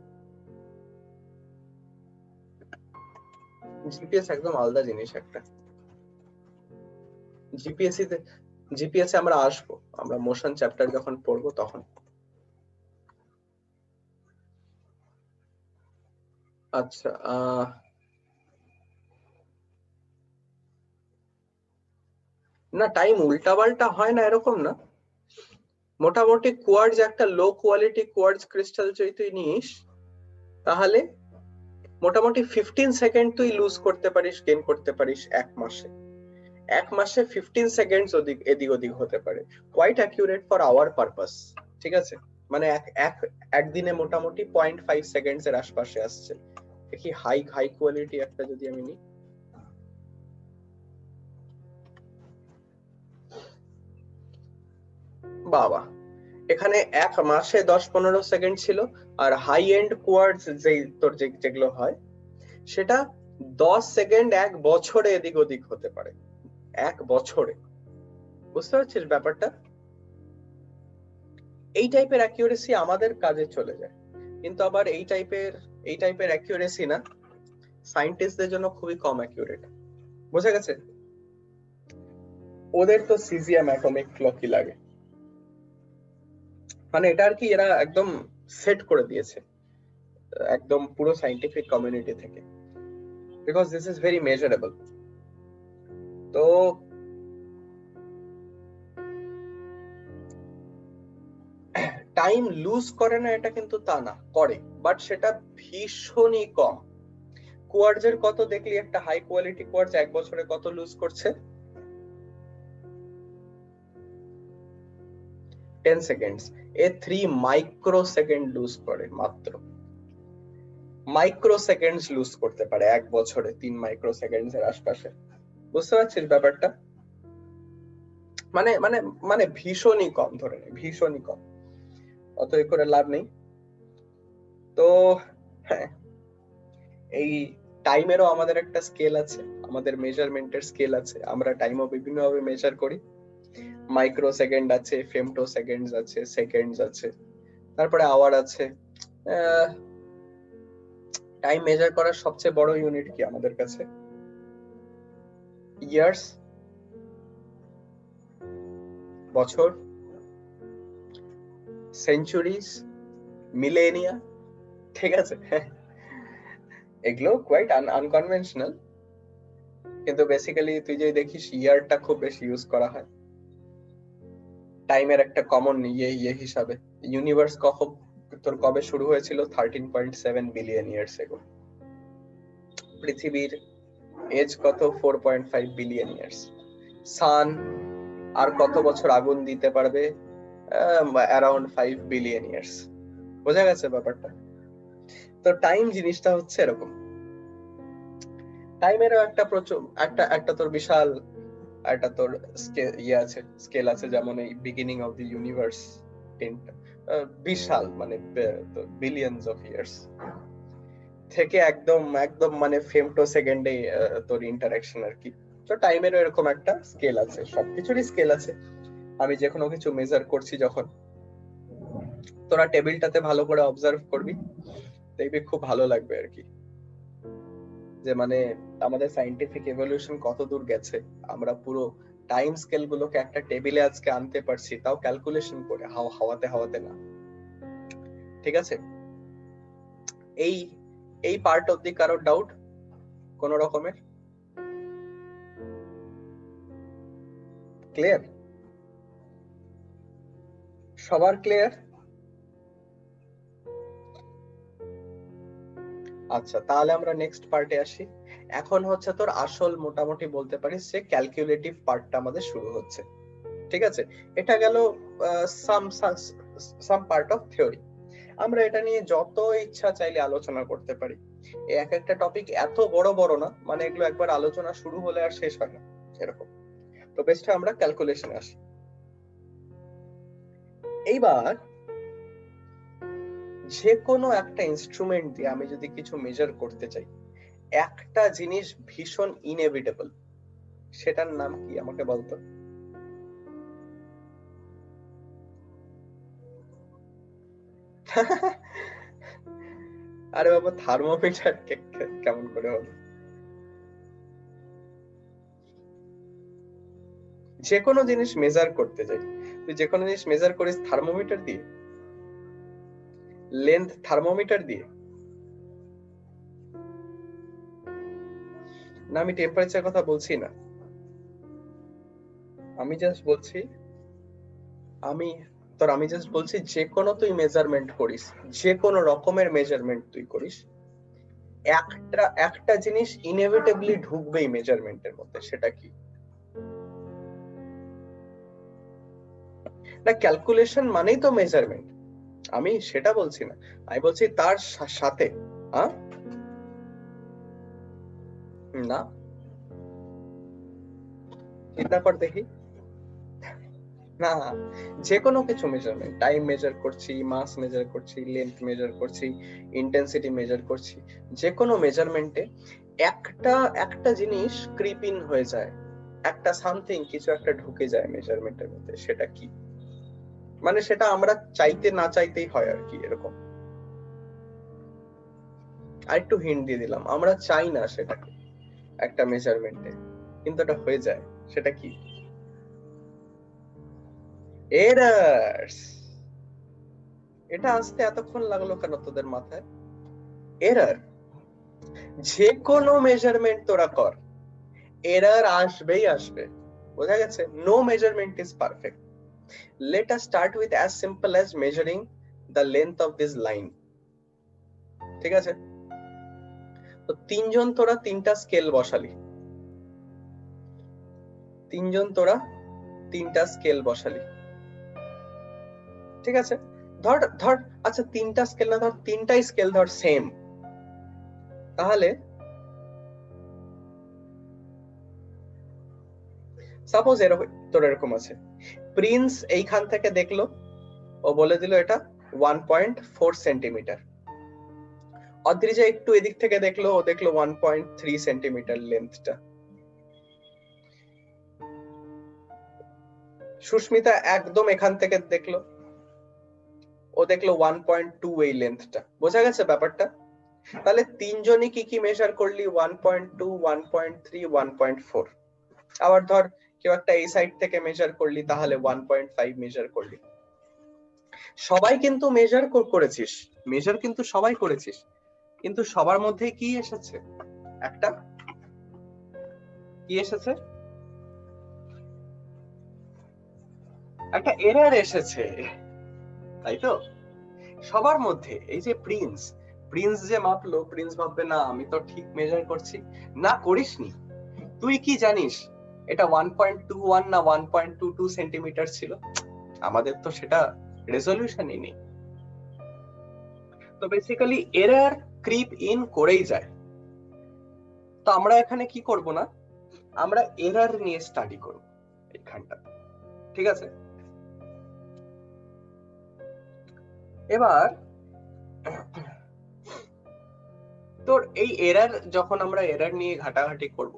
A: জিপিএস একদম আলাদা জিনিস একটা। জিপিএস আমরা আসবো, আমরা মোশন চ্যাপ্টার যখন পড়বো তখন। আচ্ছা, না টাইম উল্টাপাল্টা হয় না এরকম না, মোটামুটি কোয়ার্টজ একটা লো কোয়ালিটি কোয়ার্টজ ক্রিস্টাল যদি তুই নিস তাহলে মোটামুটি 15 সেকেন্ড তুই লুজ করতে পারিস, গেইন করতে পারিস এক মাসে 15 সেকেন্ড এদিক ওদিক হতে পারে, quite accurate for our purpose. ঠিক আছে, মানে একদিনে মোটামুটি 0.5 সেকেন্ডস এর আশপাশে আসছে। দেখি হাই কোয়ালিটি একটা যদি আমি নিই, বাবা এখানে এক মাসে 10-15 সেকেন্ড ছিল। আর হাই এন্ড কোয়ার্টজ তোর যেগুলো হয় সেটা 10 সেকেন্ড 1 বছরে এদিক ওদিক হতে পারে, 1 বছরে। বুঝতে পারছিস ব্যাপারটা? এই টাইপের অ্যাকিউরেসি আমাদের কাজে চলে যায়, কিন্তু আবার এই টাইপের অ্যাকিউরেসি না সায়েন্টিস্টদের জন্য খুবই কম অ্যাকিউরেট। বোঝা গেছে? ওদের তো সিজিএম অ্যাটমিক ক্লকই লাগে, মানে এটা আর কি এরা একদম সেট করে দিয়েছে একদম পুরো সায়েন্টিফিক কমিউনিটি থেকে, because this is very measurable. তো টাইম লুজ করে না এটা কিন্তু তা না, করে, বাট সেটা ভীষণই কম। কোয়ার্টজের কত দেখলি, একটা হাই কোয়ালিটি কোয়ার্টজ 1 বছরে কত লুজ করছে? 10 সেকেন্ডস। এ 3 মাইক্রো সেকেন্ড লুজ করে, মাত্র মাইক্রো সেকেন্ডস লুজ করতে পারে 1 বছরে, 3 মাইক্রো সেকেন্ডস এর আশপাশে। বুঝতে পারছিস ব্যাপারটা? মানে মানে মানে ভীষণই কম, ধরে নে ভীষণই কম, অত করে লাভ নেই। তো হ্যাঁ, এই টাইমেরও আমাদের একটা স্কেল আছে, আমাদের মেজারমেন্টের স্কেল আছে, আমরা টাইমও বিভিন্ন ভাবে মেজার করি। মাইক্রো সেকেন্ড আছে, ফেমটো সেকেন্ডস আছে, সেকেন্ডস আছে, তারপরে আওয়ার আছে। টাইম মেজার করার সবচেয়ে বড় ইউনিট কি আমাদের কাছে? ইয়ার্স, বছর, সেঞ্চুরিজ, মিলেনিয়া, ঠিক আছে। এগুলো কোয়াইট আনকনভেনশনাল, কিন্তু বেসিক্যালি তুই যদি দেখিস ইয়ারটা খুব বেশি ইউজ করা হয় টাইমের একটা কমন ইয়ে হিসাবে। ইউনিভার্স কবে শুরু হয়েছিল? 13.7 বিলিয়ন ইয়ার্স এগো। পৃথিবীর এজ কত? 4.5 বিলিয়ন ইয়ার্স। সান আর কত বছর আগুন দিতে পারবে? Around 5 billion years. বোঝা গেছে ব্যাপারটা? তো টাইম জিনিসটা হচ্ছে এরকম। টাইমেরও একটা প্রচুর একটা তোর বিশাল একটা তোর স্কেল আছে, যেমন এই বিগিনিং অফ দি ইউনিভার্স বিশাল, মানে বিলিয়নস অফ ইয়ার্স থেকে একদম একদম মানে ফেমটো সেকেন্ডে তোর ইন্টারাকশন আর কি। তো টাইমেরও এরকম একটা স্কেল আছে, সবকিছুরই স্কেল আছে। আমি যে কোনো কিছু মেজার করছি যখন, তোরা টেবিলটাতে ভালো করে অবজার্ভ করবি, দেখবি খুব ভালো লাগবে আর কি, যে মানে আমাদের সায়েন্টিফিক এভলিউশন কত দূর গেছে। আমরা পুরো টাইম স্কেল গুলোকে একটা টেবিলে আজকে আনতে পারছি, তাও ক্যালকুলেশন করে, হাওয়াতে না। ঠিক আছে, এই পার্ট অবধি কারো ডাউট কোন রকমের? ক্লিয়ার? সবার ক্লিয়ার? আচ্ছা, তাহলে আমরা নেক্সট পার্টে আসি। এখন হচ্ছে তোর আসল মোটামুটি বলতে পারিস যে ক্যালকুলেটিভ পার্টটা আমাদের শুরু হচ্ছে। ঠিক আছে, এটা গেল সাম পার্ট অফ থিওরি। আমরা এটা নিয়ে যত ইচ্ছা চাইলে আলোচনা করতে পারি। এক একটা টপিক এত বড় বড় না, মানে এগুলো একবার আলোচনা শুরু হলে আর শেষ হয় না এরকম। তো বেস্ট আমরা ক্যালকুলেশনে আসি। এইবার যে কোনো একটা ইনস্ট্রুমেন্ট দিয়ে আমি যদি কিছু মেজার করতে চাই, একটা জিনিস ভীষণ ইনএভিটেবল, সেটার নাম কি আমাকে বলতো? আরে বাবা, থার্মোমিটার কেমন করে হলো? যে কোনো জিনিস মেজার করতে যাই, তুই যে কোনো জিনিস মেজার করিস থার্মোমিটার দিয়ে, লেন্থ থার্মোমিটার দিয়ে না। আমি টেম্পারেচার কথা বলছি না, আমি জাস্ট বলছি আমি জাস্ট বলছি যে কোনো তুই মেজারমেন্ট করিস, যে কোনো রকমের মেজারমেন্ট তুই করিস, একটা জিনিস ইনএভিটেবলি ঢুকবেই মেজারমেন্টের মধ্যে। সেটা কি? না, ক্যালকুলেশন মানেই তো মেজারমেন্ট, আমি সেটা বলছি না। আমি বলছি তার সাথে না, চিন্তা কর দেখি। না, যে কোনো কিছু মেজারমেন্ট, টাইম মেজার করছি, মাস মেজার করছি, লেন্থ মেজার করছি, ইন্টেন্সিটি মেজার করছি, যে কোনো মেজারমেন্টে একটা জিনিস ক্রিপ ইন হয়ে যায়, একটা সামথিং কিছু একটা ঢুকে যায় মেজারমেন্টের মধ্যে। সেটা কি? মানে সেটা আমরা চাইতে না চাইতেই হয় আর কি, এরকম। আর একটু হিন্ট দিয়ে দিলাম, আমরা চাই না সেটাকে একটা মেজারমেন্টে, কিন্তু এটা হয়ে যায়। সেটা কি? এরার্স। এটা আসতে এতক্ষণ লাগলো কেন তোদের মাথায়? এরার, যে কোনো মেজারমেন্ট তোরা কর, এরার আসবেই আসবে। বোঝা গেছে? No measurement is perfect. Let us start with as simple as measuring the length of this line. ঠিক আছে, তো তোরা তিনটা স্কেল বসালি, তোরা তিনটা স্কেল বসালি। ঠিক আছে, ধর ধর আচ্ছা, তিনটা স্কেল না, ধর তিনটাই স্কেল ধর সেম। তাহলে সাপোজ তোর এরকম আছে, প্রিন্স এইখান থেকে দেখলো, ও বলে দিল এটা 1.4 সেন্টিমিটার। অদ্রিজা একটু এদিক থেকে দেখলো, ও দেখলো 1.3 সেন্টিমিটার লেন্থটা। সুস্মিতা একদম এখান থেকে দেখলো, ও দেখলো 1.2 এই লেন্থটা। বোঝা গেছে ব্যাপারটা? তাহলে তিনজনই কি মেজার করলি? 1.2, 1.3, 1.4। আবার ধর কেউ একটা এই সাইড থেকে মেজার করলি, তাহলে 1.5 মেজার করলি। সবাই কিন্তু করেছিস, মেজার কিন্তু সবাই করেছিস, কিন্তু সবার মধ্যে কি এসেছে, একটা কি এসেছে, একটা এরর এসেছে, তাই তো? সবার মধ্যে। এই যে প্রিন্স যে মাপলো, প্রিন্স ভাববে না আমি তো ঠিক মেজার করছি, না করিসনি। তুই কি জানিস এটা 1.21 না 1.22 সেন্টিমিটার ছিল? আমাদের তো সেটা রেজলিউশনই নেই। তো বেসিক্যালি এরর ক্রিপ ইন করেই যায়। তো আমরা এখানে কি করব না, আমরা এরর নিয়ে স্টাডি করব এইখানটা, ঠিক আছে? এবার তোর এই এরর, যখন আমরা এরর নিয়ে ঘাটাঘাটি করব,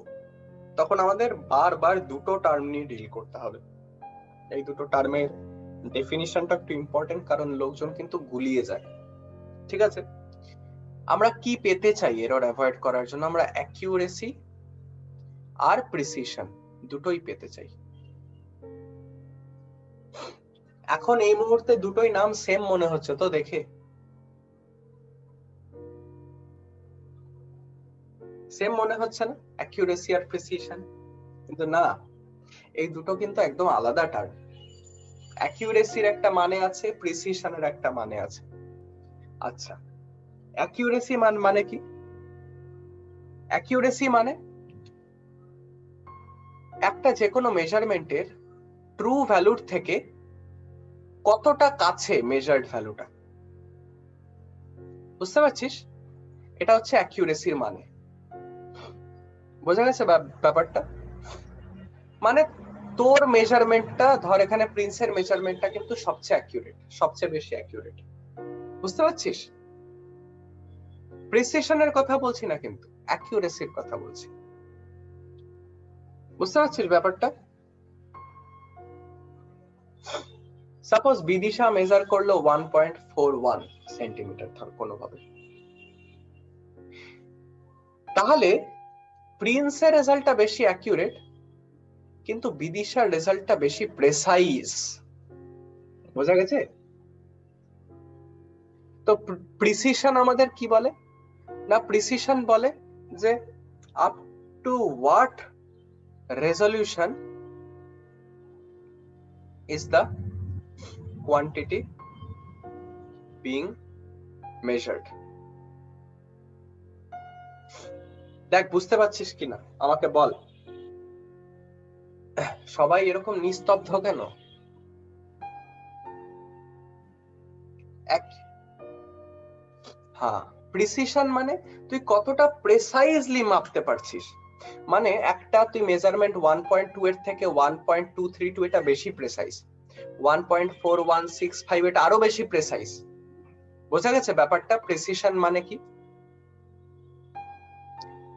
A: তখন আমাদের বারবার দুটো টার্ম নিয়ে ডিল করতে হবে। এই দুটো টার্মের ডেফিনিশনটা একটু ইম্পর্টেন্ট, কারণ লোকজন কিন্তু গুলিয়ে যায়, ঠিক আছে? আমরা কি পেতে চাই এরর অ্যাভয়েড করার জন্য? আমরা অ্যাকিউরেসি আর প্রিসিশন দুটোই পেতে চাই। এখন এই মুহূর্তে দুটোই নাম সেম মনে হচ্ছে তো দেখে? সেম মনে হচ্ছে না অ্যাকিউরেসি আর প্রিসিশন? কিন্তু না, এই দুটো কিন্তু একদম আলাদা টার্ম। অ্যাকিউরেসির একটা মানে আছে, প্রিসিশনের একটা মানে আছে। আচ্ছা, অ্যাকিউরেসি মানে কি? অ্যাকিউরেসি মানে একটা যে কোনো মেজারমেন্টের ট্রু ভ্যালুর থেকে কতটা কাছে মেজার্ড ভ্যালুটা, বুঝতে পারছিস? এটা হচ্ছে অ্যাকিউরেসির মানে। বোঝা গেছে ব্যাপারটা? মানে তোর মেজারমেন্টটা, ধর এখানে প্রিন্সের মেজারমেন্টটা কিন্তু সবচেয়ে অ্যাকিউরেট, সবচেয়ে বেশি অ্যাকিউরেট, বুঝতে পারছিস? প্রিসিশনের কথা বলছি না, কিন্তু অ্যাকিউরেসির কথা বলছি, বুঝতে পারছিস ব্যাপারটা? সাপোজ বিদিশা মেজার করলো 1.41 সেন্টিমিটার ধর কোনোভাবে, তাহলে প্রিন্সের রেজাল্টটা বেশি অ্যাকিউরেট, কিন্তু বিদিশার রেজাল্টটা বেশি প্রেসাইজ। বোঝা গেছে? তো প্রিসিশন আমাদের কি বলে না, প্রিসিশন বলে যে up to what resolution is the quantity being measured. দেখ বুঝতে পারছিস কিনা আমাকে বল। সবাই এরকম নিস্তব্ধ কেন? হ্যাঁ, প্রিসিশন মানে তুই কতটা প্রেসাইজলি মাপতে পারছিস। মানে একটা তুই মেজারমেন্ট 1.2 এর থেকে 1.232 এটা বেশি প্রেসাইজ, 1.4165 এটা আরো বেশি প্রেসাইজ। বোঝা গেছে ব্যাপারটা? প্রেসিশন মানে কি?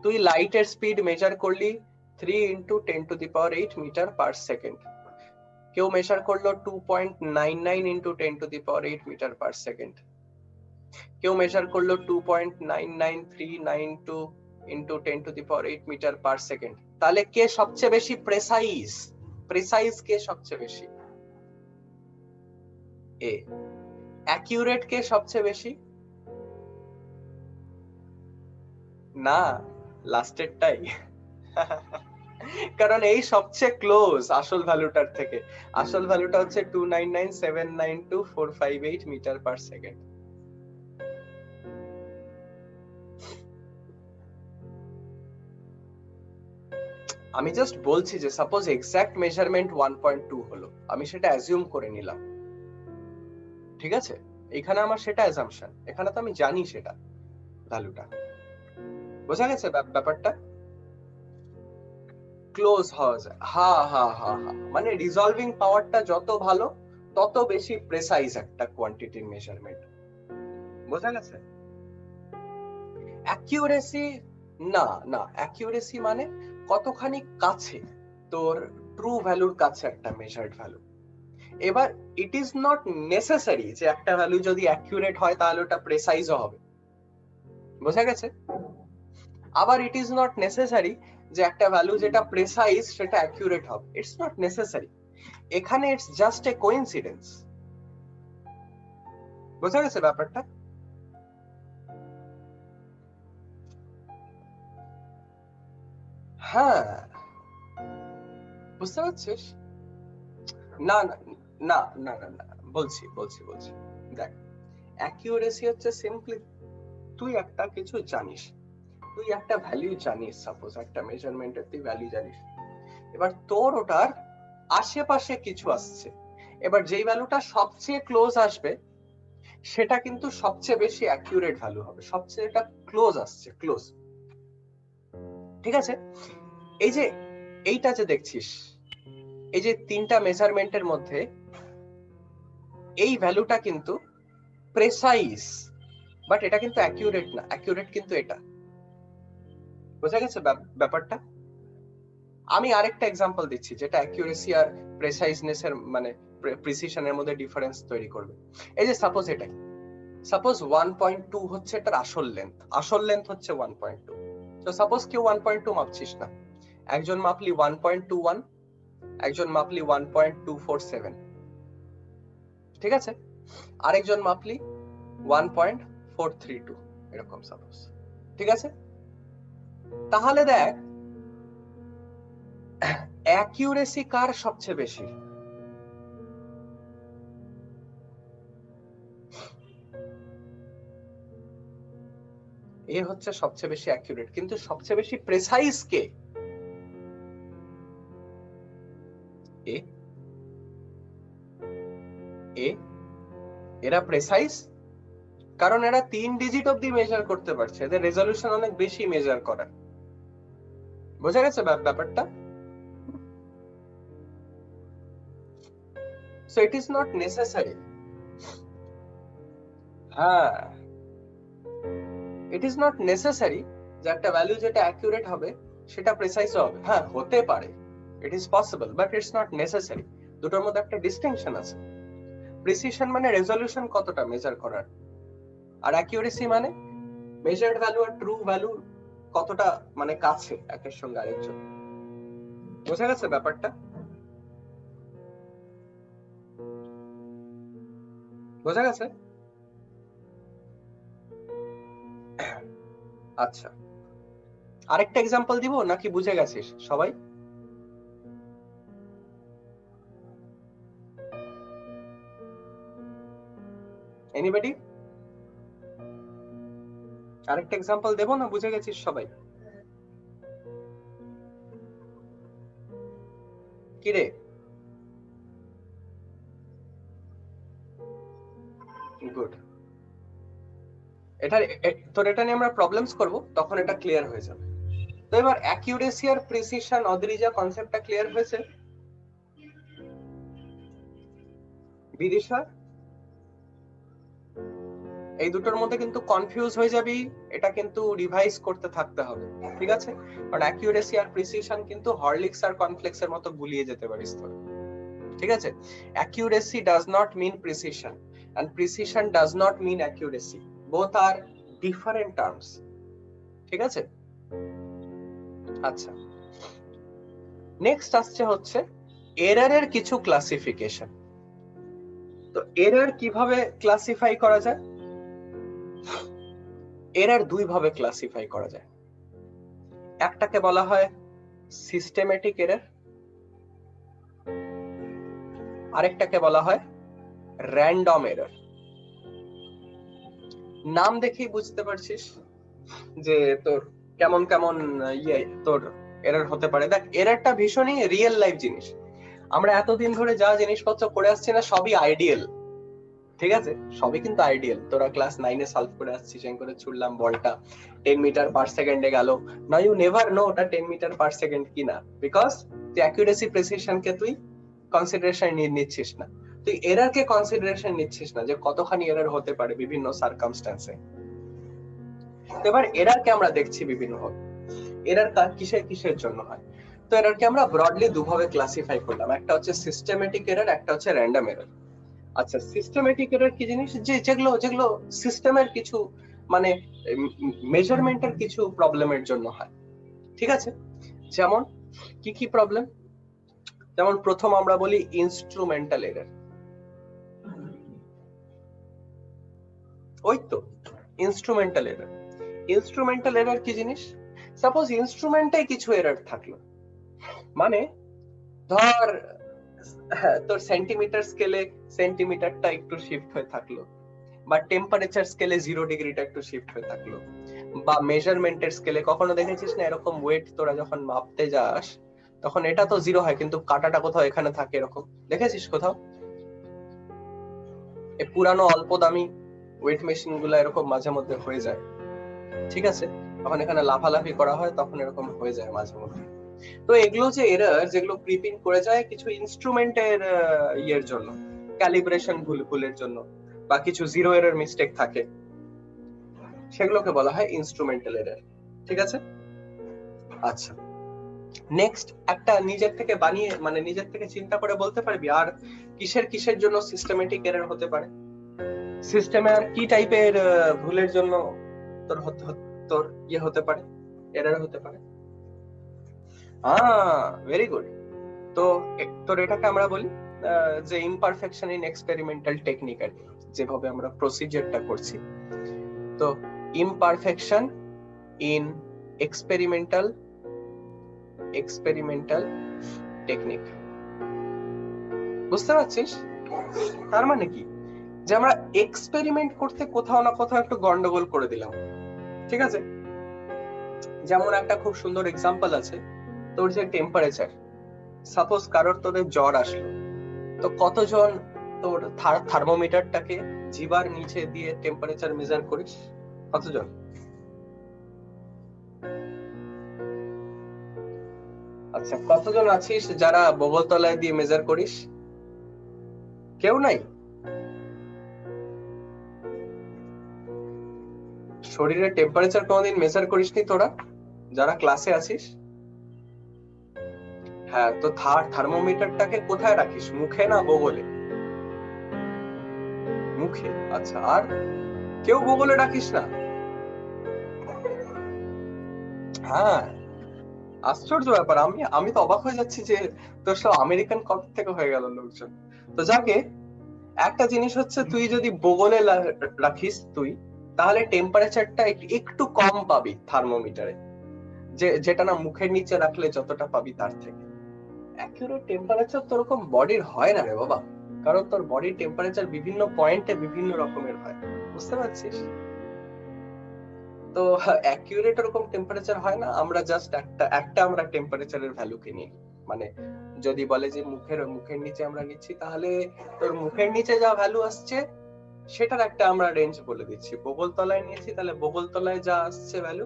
A: তুই লাইটের স্পিড মেজার করলি 3 × 10⁸ মিটার পার সেকেন্ড, কেউ মেজার করলো 2.99 × 10⁸ মিটার পার সেকেন্ড, কেউ মেজার করলো 2.99392 × 10⁸ মিটার পার সেকেন্ড। তাহলে কে সবচেয়ে বেশি প্রেসাইজ? প্রেসাইজ কে সবচেয়ে বেশি? এ। অ্যাকিউরেট কে সবচেয়ে বেশি? না, লাস্টেরটাই। কারণ এই সবচেয়ে ক্লোজ আসল ভ্যালুটার থেকে। আসল ভ্যালুটা হচ্ছে 299792458 মিটার পার সেকেন্ড। আমি জাস্ট বলছি যে সাপোজ এক্সাক্ট মেজারমেন্ট 1.2 হলো, আমি সেটা অ্যাজিউম করে নিলাম, ঠিক আছে? এখানে আমার সেটা অ্যাজাম্পশন, এখানে তো আমি জানি সেটা ভ্যালুটা। বোঝা গেছে ব্যাপারটা? ক্লোজ হওয়া যায়, হ্যাঁ হ্যাঁ হ্যাঁ হ্যাঁ, মানে রিজলভিং পাওয়ারটা যত ভালো তত বেশি প্রেসাইজ একটা কোয়ান্টিটির মেজারমেন্ট। বোঝা গেছে? অ্যাকিউরেসি না, না অ্যাকিউরেসি মানে কতখানি কাছে, তোর ট্রু ভ্যালুর কাছে একটা মেজার্ড ভ্যালু। এবার ইট ইজ নট নেসেসারি যে একটা ভ্যালু যদি অ্যাকিউরেট হয় তাহলে ওটা প্রেসাইজও হবে। বোঝা গেছে? আবার ইট ইজ নট নেসেসারি যে একটা ভ্যালু যেটা প্রেসাইজ সেটা অ্যাকিউরেট হবে। It's not necessary. এখানে ইটস জাস্ট এ কোইন্সিডেন্স। বোঝা গেছে ব্যাপারটা? হ্যাঁ, বুঝতে পারছিস? না না না না না না, বলছি বলছি বলছি দেখ, অ্যাকিউরেসি হচ্ছে সিম্পলি তুই একটা কিছু জানিস, তুই একটা ভ্যালু জানিস, সাপোজ একটা মেজারমেন্টের তুই ভ্যালু জানিস, এবার তোর ওটার আশেপাশে কিছু আসছে, এবার যেই ভ্যালুটা সবচেয়ে ক্লোজ আসবে সেটা কিন্তু সবচেয়ে বেশি অ্যাকিউরেট ভ্যালু হবে, সবচেয়ে এটা ক্লোজ আসছে, ক্লোজ। ঠিক আছে? এই যে এইটা যে দেখছিস, এই যে তিনটা মেজারমেন্টের মধ্যে এই ভ্যালুটা কিন্তু প্রেসাইজ, বাট এটা কিন্তু অ্যাকিউরেট না, অ্যাকিউরেট কিন্তু এটা। বোঝা গেছে ব্যাপারটা? আমি আরেকটা এক্সাম্পল দিচ্ছি যেটা অ্যাকিউরেসি আর প্রেসাইজনেস এর মানে প্রিসিশনের মধ্যে ডিফারেন্স তৈরি করবে। এই যে সাপোজ এটাই, সাপোজ 1.2 হচ্ছে এটার আসল লেন্থ হচ্ছে 1.2। তো সাপোজ কেউ 1.2 মাপছিস না, একজন মাপলি 1.21, একজন মাপলি 1.247, ঠিক আছে, আরেকজন মাপলি 1.432, এরকম সাপোজ। ঠিক আছে? তাহলে দেখ অ্যাকিউরেসি কার সবচেয়ে বেশি? এ হচ্ছে সবচেয়ে বেশি অ্যাকিউরেট, কিন্তু সবচেয়ে বেশি প্রেসাইজ কে? এ এ এরা প্রেসাইজ কারণ এরা 3 ডিজিট অবধি মেজার করতে পারছে, এদের রেজলিউশন অনেক বেশি মেজার করার। বোঝা গেছে ব্যাপারটা? So it is not necessary, হ্যাঁ, ইট ইজ নট নেসেসারি যে একটা ভ্যালু যেটা অ্যাকিউরেট হবে সেটা প্রেসাইজ হবে। হ্যাঁ, হতে পারে, it is possible, but it's not necessary. দুটোর মধ্যে একটা ডিস্টিংশন আছে। প্রিসিশন মানে রেজলিউশন কতটা মেজার করার, আর অ্যাকিউরেসি মানে মেজার্ড ভ্যালু আর ট্রু ভ্যালু কতটা মানে কাছে একের সঙ্গে আরেকজন। বোঝা গেছে ব্যাপারটা? বোঝা গেছে? আচ্ছা, আরেকটা এক্সাম্পল দিব নাকি বুঝে গেছিস সবাই? এনিবডি? আরেকটা এক্সাম্পল দেবো না বুঝে গেছিস সবাই? কি রে? গুড। তোর এটা নিয়ে আমরা প্রবলেমস করব, তখন এটা ক্লিয়ার হয়ে যাবে। তো এবার অ্যাকিউরেসি আর প্রিসিশন অদ্রিজা কনসেপ্টটা ক্লিয়ার হয়েছে? বিদিশা, এই দুটোর মধ্যে কিন্তু কনফিউজ হয়ে যাবি, এটা কিন্তু রিভাইজ করতে থাকতে হবে, ঠিক আছে? কারণ অ্যাকিউরেসি আর প্রিসিশন কিন্তু হরলিক্স আর কনফ্লেক্স এর মতো গুলিয়ে যেতে পারিস তোর, ঠিক আছে? Accuracy does not mean precision and precision does not mean accuracy, both are different terms, ঠিক আছে? আচ্ছা, নেক্সট আসছে হচ্ছে এররের কিছু ক্লাসিফিকেশন। তো এরর কিভাবে ক্লাসিফাই করা যায়? এরর দুই ভাবে ক্লাসিফাই করা যায়। একটাকে বলা হয় সিস্টেমেটিক এরর, আরেকটাকে বলা হয় র্যান্ডম এরর। নাম দেখেই বুঝতে পারছিস যে তোর কেমন কেমন তোর এরর হতে পারে। দেখ, এররটা ভীষণই রিয়েল লাইফ জিনিস। আমরা এতদিন ধরে যা জিনিসপত্র করে আসছি না, সবই আইডিয়াল, ঠিক আছে? সবই কিন্তু আইডিয়াল। তোরা ক্লাস 9-এ সলভ করে আসছিস, এন করে ছুড়লাম বলটা 10 মিটার পার সেকেন্ডে গেল। না, ইউ নেভার নো ওটা 10 মিটার পার সেকেন্ড কিনা, বিকজ তুই অ্যাকুরেসি প্রিসিশন কে তুই কনসিডারেশন নিচ্ছিস না, তুই এরর কে কনসিডারেশন নিচ্ছিস না যে কতখানি এরর হতে পারে বিভিন্ন সার্কামস্ট্যান্সে। এবার এরর কে আমরা দেখছি বিভিন্ন ভাবে, এরর কিসের কিসের জন্য হয়। তো এরর কে আমরা ব্রডলি দুভাবে ক্লাসিফাই করলাম, একটা হচ্ছে সিস্টেমেটিক এরর, একটা হচ্ছে র্যান্ডম এরর। আচ্ছা, সিস্টেমেটিক এরর কি জিনিস? যেগুলো যেগুলো সিস্টেমের কিছু মানে মেজারমেন্টের কিছু প্রবলেমের জন্য হয়, ঠিক আছে? যেমন কি কি প্রবলেম? যেমন প্রথম আমরা বলি ইনস্ট্রুমেন্টাল এরর। ওই তো ইনস্ট্রুমেন্টাল এরর। ইনস্ট্রুমেন্টাল এরর কি জিনিস? সাপোজ ইনস্ট্রুমেন্টে কিছু এরর থাকলো, মানে ধর তোর সেন্টিমিটার স্কেলে সেন্টিমিটারটা একটু শিফট হয়ে থাকলো, বা টেম্পারেচার স্কেলে 0 ডিগ্রিটা একটু শিফট হয়ে থাকলো, বা মেজারমেন্টের স্কেলে কখনো দেখেছিস না এরকম ওয়েট তোরা যখন মাপতে যাস তখন এটা তো 0 হয় কিন্তু কাঁটাটা কোথাও এখানে থাকে, এরকম দেখেছিস কোথাও? এই পুরানো অল্প দামি ওয়েট মেশিন গুলো এরকম মাঝে মধ্যে হয়ে যায়, ঠিক আছে? তখন এখানে লাফালাফি করা হয় তখন এরকম হয়ে যায় মাঝে মধ্যে। তো এগুলো যে এরর যেগুলো ক্রিপিং করে যায় কিছু ইনস্ট্রুমেন্টের ইয়ের জন্য, ক্যালিব্রেশন ভুলের জন্য, বা কিছু জিরো এরর মিস্টেক থাকে, সেগুলোকে বলা হয় ইনস্ট্রুমেন্টাল এরর, ঠিক আছে? আচ্ছা, নেক্সট একটা নিজের থেকে বানিয়ে মানে নিজের থেকে চিন্তা করে বলতে পারবি আর কিসের জন্য সিস্টেমেটিক এরর হতে পারে? সিস্টেমে আর কি টাইপের ভুলের জন্য তোর ইয়ে হতে পারে, এরর হতে পারে? Very good. তো তোর এটাকে আমরা বলি যে ইমপারফেকশন ইন এক্সপেরিমেন্টাল টেকনিক, আর যেভাবে আমরা প্রসিজারটা করছি। তো ইমপারফেকশন ইন এক্সপেরিমেন্টাল টেকনিক, বুঝতে পারছিস? তার মানে কি যে আমরা এক্সপেরিমেন্ট করতে কোথাও না কোথাও একটু গন্ডগোল করে দিলাম, ঠিক আছে? যেমন একটা খুব সুন্দর এক্সাম্পল আছে, তোর যে টেম্পারেচার, সাপোজ কারোর তোদের জ্বর আসলো, তো কতজন তোর থার্মোমিটারটাকে জিবার নিচে দিয়ে টেম্পারেচার মেজার করিস? কতজন? আচ্ছা, কতজন আছিস যারা বগলতলায় দিয়ে মেজার করিস? কেউ নাই? শরীরের টেম্পারেচার কোনদিন মেজার করিসনি তোরা যারা ক্লাসে আছিস? হ্যাঁ, তো থার্মোমিটারটাকে কোথায় রাখিস, মুখে না বগলে? মুখে। আচ্ছা, আর কেউ বগলে রাখিস না? হ্যাঁ, আশ্চর্য ব্যাপার, আমি তো অবাক হয়ে যাচ্ছি যে তোর সব আমেরিকান কপি থেকে হয়ে গেল লোকজন। তো যাকে একটা জিনিস হচ্ছে, তুই যদি বগলে রাখিস তুই, তাহলে টেম্পারেচারটা একটু কম পাবি থার্মোমিটারে, যেটা না মুখের নিচে রাখলে যতটা পাবি তার থেকে। অ্যাকুরেট টেম্পারেচার তো ওরকম বডির হয় না রে বাবা, কারণ তোর বডির টেম্পারেচার বিভিন্ন পয়েন্টে বিভিন্ন রকমের হয়, বুঝতে পারছিস? তো অ্যাকুরেট ওরকম টেম্পারেচার হয় না, আমরা জাস্ট একটা আমরা টেম্পারেচারের ভ্যালুকে নিই। মানে যদি বলে যে মুখের নিচে আমরা নিচ্ছি, তাহলে তোর মুখের নিচে যা ভ্যালু আসছে সেটার একটা আমরা রেঞ্জ বলে দিচ্ছি। বগল তলায় নিয়েছি, তাহলে বগল তলায় যা আসছে ভ্যালু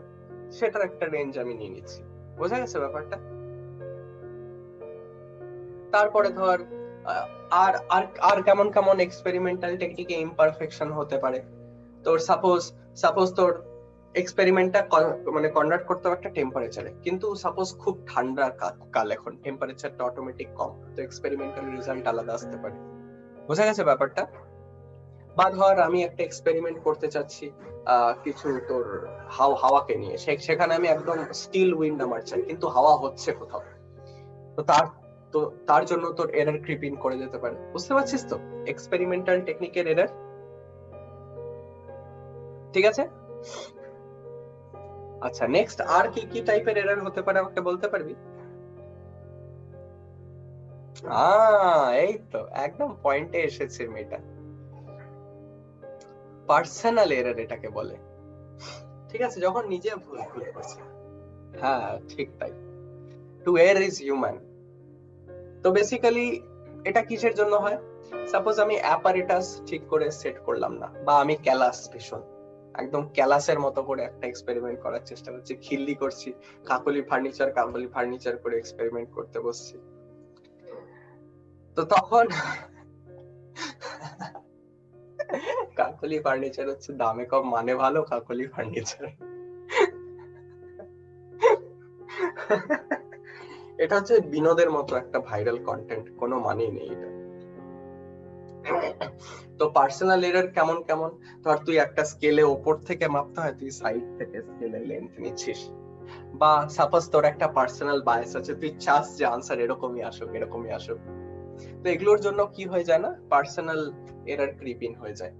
A: সেটার একটা রেঞ্জ আমি নিয়ে নিচ্ছি। বোঝা গেছে ব্যাপারটা? তারপরে ধর আর আর আর কেমন কেমন এক্সপেরিমেন্টাল টেকনিকে ইমপারফেকশন হতে পারে? তোর সাপোজ তোর এক্সপেরিমেন্টটা মানে কন্ডাক্ট করতে হবে একটা টেম্পারেচারে, কিন্তু সাপোজ খুব ঠান্ডা কাল, এখন টেম্পারেচারটা অটোমেটিক কম, তো এক্সপেরিমেন্টাল রেজাল্ট আলাদা আসতে পারে। বোঝা গেছে ব্যাপারটা? বা ধর আমি একটা এক্সপেরিমেন্ট করতে চাচ্ছি কিছু তোর হাওয়াকে নিয়ে, সেখানে আমি একদম স্টিল উইন্ড আমার চাই, কিন্তু হাওয়া হচ্ছে কোথাও, তো তার জন্য তোর এরর ক্রিপিং করে যেতে পারে। বুঝতে পারছিস তো এক্সপেরিমেন্টাল টেকনিকের এরর? ঠিক আছে। আচ্ছা, নেক্সট আর কি কি টাইপের এরর হতে পারে আমাকে বলতে পারবি? এই তো একদম পয়েন্টে এসেছে মেয়েটা, পার্সোনাল এরর এটাকে বলে, ঠিক আছে? যখন নিজে ভুল করছে। হ্যাঁ, ঠিক তাই। Two err is human. তো বেসিক্যালি এটা কিসের জন্য হয়? সাপোজ আমি অ্যাপারেটাস ঠিক করে সেট করলাম না, বা আমি ক্যালাস ভীষণ একদম ক্যালাসের মতো করে একটা এক্সপেরিমেন্ট করার চেষ্টা করছি, খিল্লি করছি, কাকলি ফার্নিচার করে এক্সপেরিমেন্ট করতে বসছি। তো তখন কাকলি ফার্নিচার হচ্ছে দামে কম মানে ভালো কাকলি ফার্নিচার। এটা হচ্ছে বিনোদের মতো একটা ভাইরাল কন্টেন্ট, কোনো মানেই নেই এটা। তো পার্সোনাল এরর কেমন কেমন? ধর তুই একটা স্কেলে উপর থেকে মাপতে হয়, তুই সাইড থেকে স্কেলে লেন্থ নিচ্ছিস, বা সাপোজ তোর একটা পার্সোনাল বায়াস আছে, তুই চাস যে আনসার এরকমই আসুক। তো এগুলোর জন্য কি হয়ে যায় না, পার্সোনাল এরর ক্রিপিং হয়ে যায়।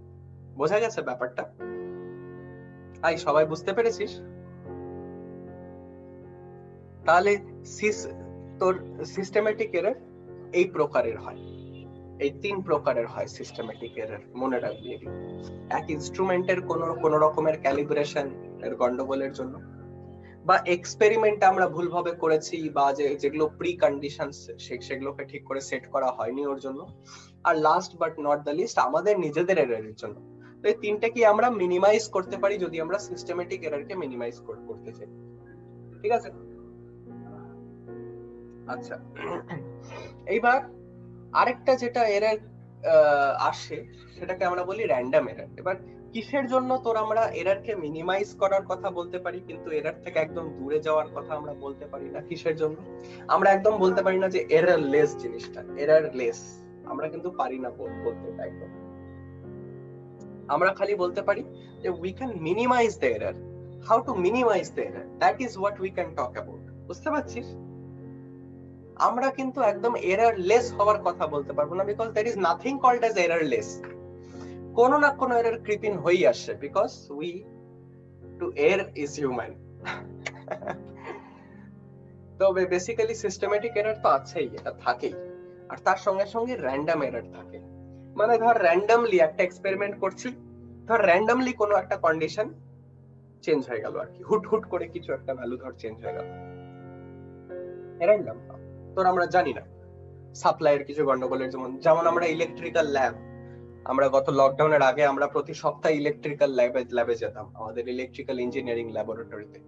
A: বোঝা গেছে ব্যাপারটা? আই সবাই বুঝতে পেরেছিস? তাহলে তোর সিস্টেমেটিক এরর এই প্রকারের হয়, এই 3 প্রকারের হয় সিস্টেমেটিক এরর, মনে রাখবি। এক ইনস্ট্রুমেন্টের কোন রকমের ক্যালিব্রেশন এর গন্ডগোলের জন্য, বা এক্সপেরিমেন্ট আমরা ভুলভাবে করেছি, বা যেগুলো প্রি কন্ডিশনস সেগুলোকে ঠিক করে সেট করা হয়নি ওর জন্য, আর last but not the least আমাদের নিজেদের এররের জন্য। তো এই তিনটা কি আমরা মিনিমাইজ করতে পারি যদি আমরা সিস্টেমেটিক এররকে মিনিমাইজ করতে চাই। ঠিক আছে? আচ্ছা, এইবার আরেকটা যেটা এরর আসে সেটাকে আমরা বলি র্যান্ডম এরর। এবার কিসের জন্য তোর আমরা এররকে মিনিমাইজ করার কথা বলতে পারি কিন্তু এরর থেকে একদম দূরে যাওয়ার কথা আমরা বলতে পারি না? কিসের জন্য আমরা একদম বলতে পারি না যে এরর লেস জিনিসটা, এরর লেস আমরা কিন্তু পারি না বলতে, একদম। আমরা খালি বলতে পারি যে we can minimise the error. How to minimise the error, that is what we can talk about. বুঝতে পারছিস? আমরা কিন্তু একদম এররলেস হওয়ার কথা বলতে পারবো না, because there is nothing called as errorless. কোনো না কোনো এরর ক্রিপিং হই আসে, because we to err is human. তো বেসিক্যালি সিস্টেমেটিক এরর তো আছেই, এটা থাকেই, আর তার সঙ্গে সঙ্গে র্যান্ডম এরর থাকে। মানে ধর র্যান্ডমলি একটা এক্সপেরিমেন্ট করছি, ধর র্যান্ডমলি কোনো একটা কন্ডিশন চেঞ্জ হয়ে গেল আর কি, হুট করে কিছু একটা ভ্যালু ধর চেঞ্জ হয়ে গেল, র্যান্ডম। তোর আমরা জানি না সাপ্লাইয়ের কিছু গন্ডগোলের, যেমন আমরা ইলেকট্রিক্যাল ল্যাব, আমরা গত লকডাউনের আগে আমরা প্রতি সপ্তাহে ইলেকট্রিক্যাল ল্যাবে যেতাম, আমাদের ইলেকট্রিক্যাল ইঞ্জিনিয়ারিং ল্যাবরেটরিতে।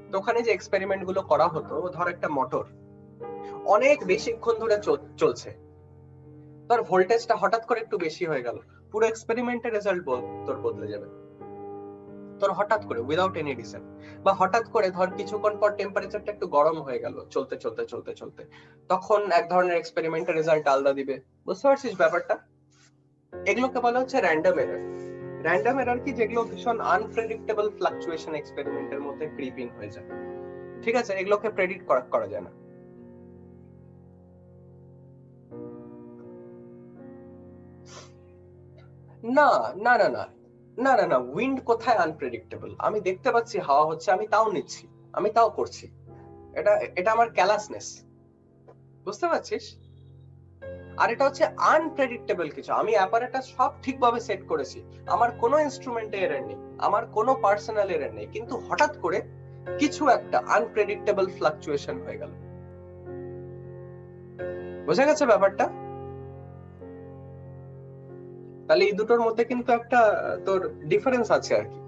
A: তো ওখানে যে এক্সপেরিমেন্ট গুলো করা হতো, ধর একটা মোটর অনেক বেশিক্ষণ ধরে চলছে, তোর ভোল্টেজটা হঠাৎ করে একটু বেশি হয়ে গেল, পুরো এক্সপেরিমেন্টের রেজাল্ট তোর বদলে যাবে। তোর হঠাৎ করে উইদাউট এনি রিজন, বা হঠাৎ করে ধর কিছুক্ষণ পর টেম্পারেচারটা একটু গরম হয়ে গেল চলতে, তখন এক ধরনের এক্সপেরিমেন্টের রেজাল্ট আলাদা দিবে। বুঝতে পারছিস ব্যাপারটা? এগুলোকে বলা হচ্ছে র্যান্ডম এরর। র্যান্ডম এরর কি, যেগুলো ভীষণ আনপ্রেডিক্টেবল ফ্লাকচুয়েশন এক্সপেরিমেন্টের মধ্যে ক্রিপ ইন হয়ে যায়। ঠিক আছে? এগুলোকে প্রেডিক্ট করা যায় না। না না না না না না না উইন্ড কোথায় আনপ্রেডিক্টেবল? আমি দেখতে পাচ্ছি হাওয়া হচ্ছে, আমি তাও নিচ্ছি, আমি তাও করছি, এটা এটা আমার ক্যালাসনেস। বুঝতে পারছিস? আর এটা হচ্ছে আনপ্রেডিক্টেবল কিছু, আমি অ্যাপারেটাস সব ঠিকভাবে সেট করেছি, আমার কোনো ইনস্ট্রুমেন্টে এরর নেই, আমার কোনো পার্সোনাল এরর নেই, কিন্তু হঠাৎ করে কিছু একটা আনপ্রেডিক্টেবল ফ্লাকচুয়েশন হয়ে গেল। বোঝা গেছে ব্যাপারটা? তাহলে এই দুটোর মধ্যে কিন্তু একটা তোর ডিফারেন্স আছে আর কি।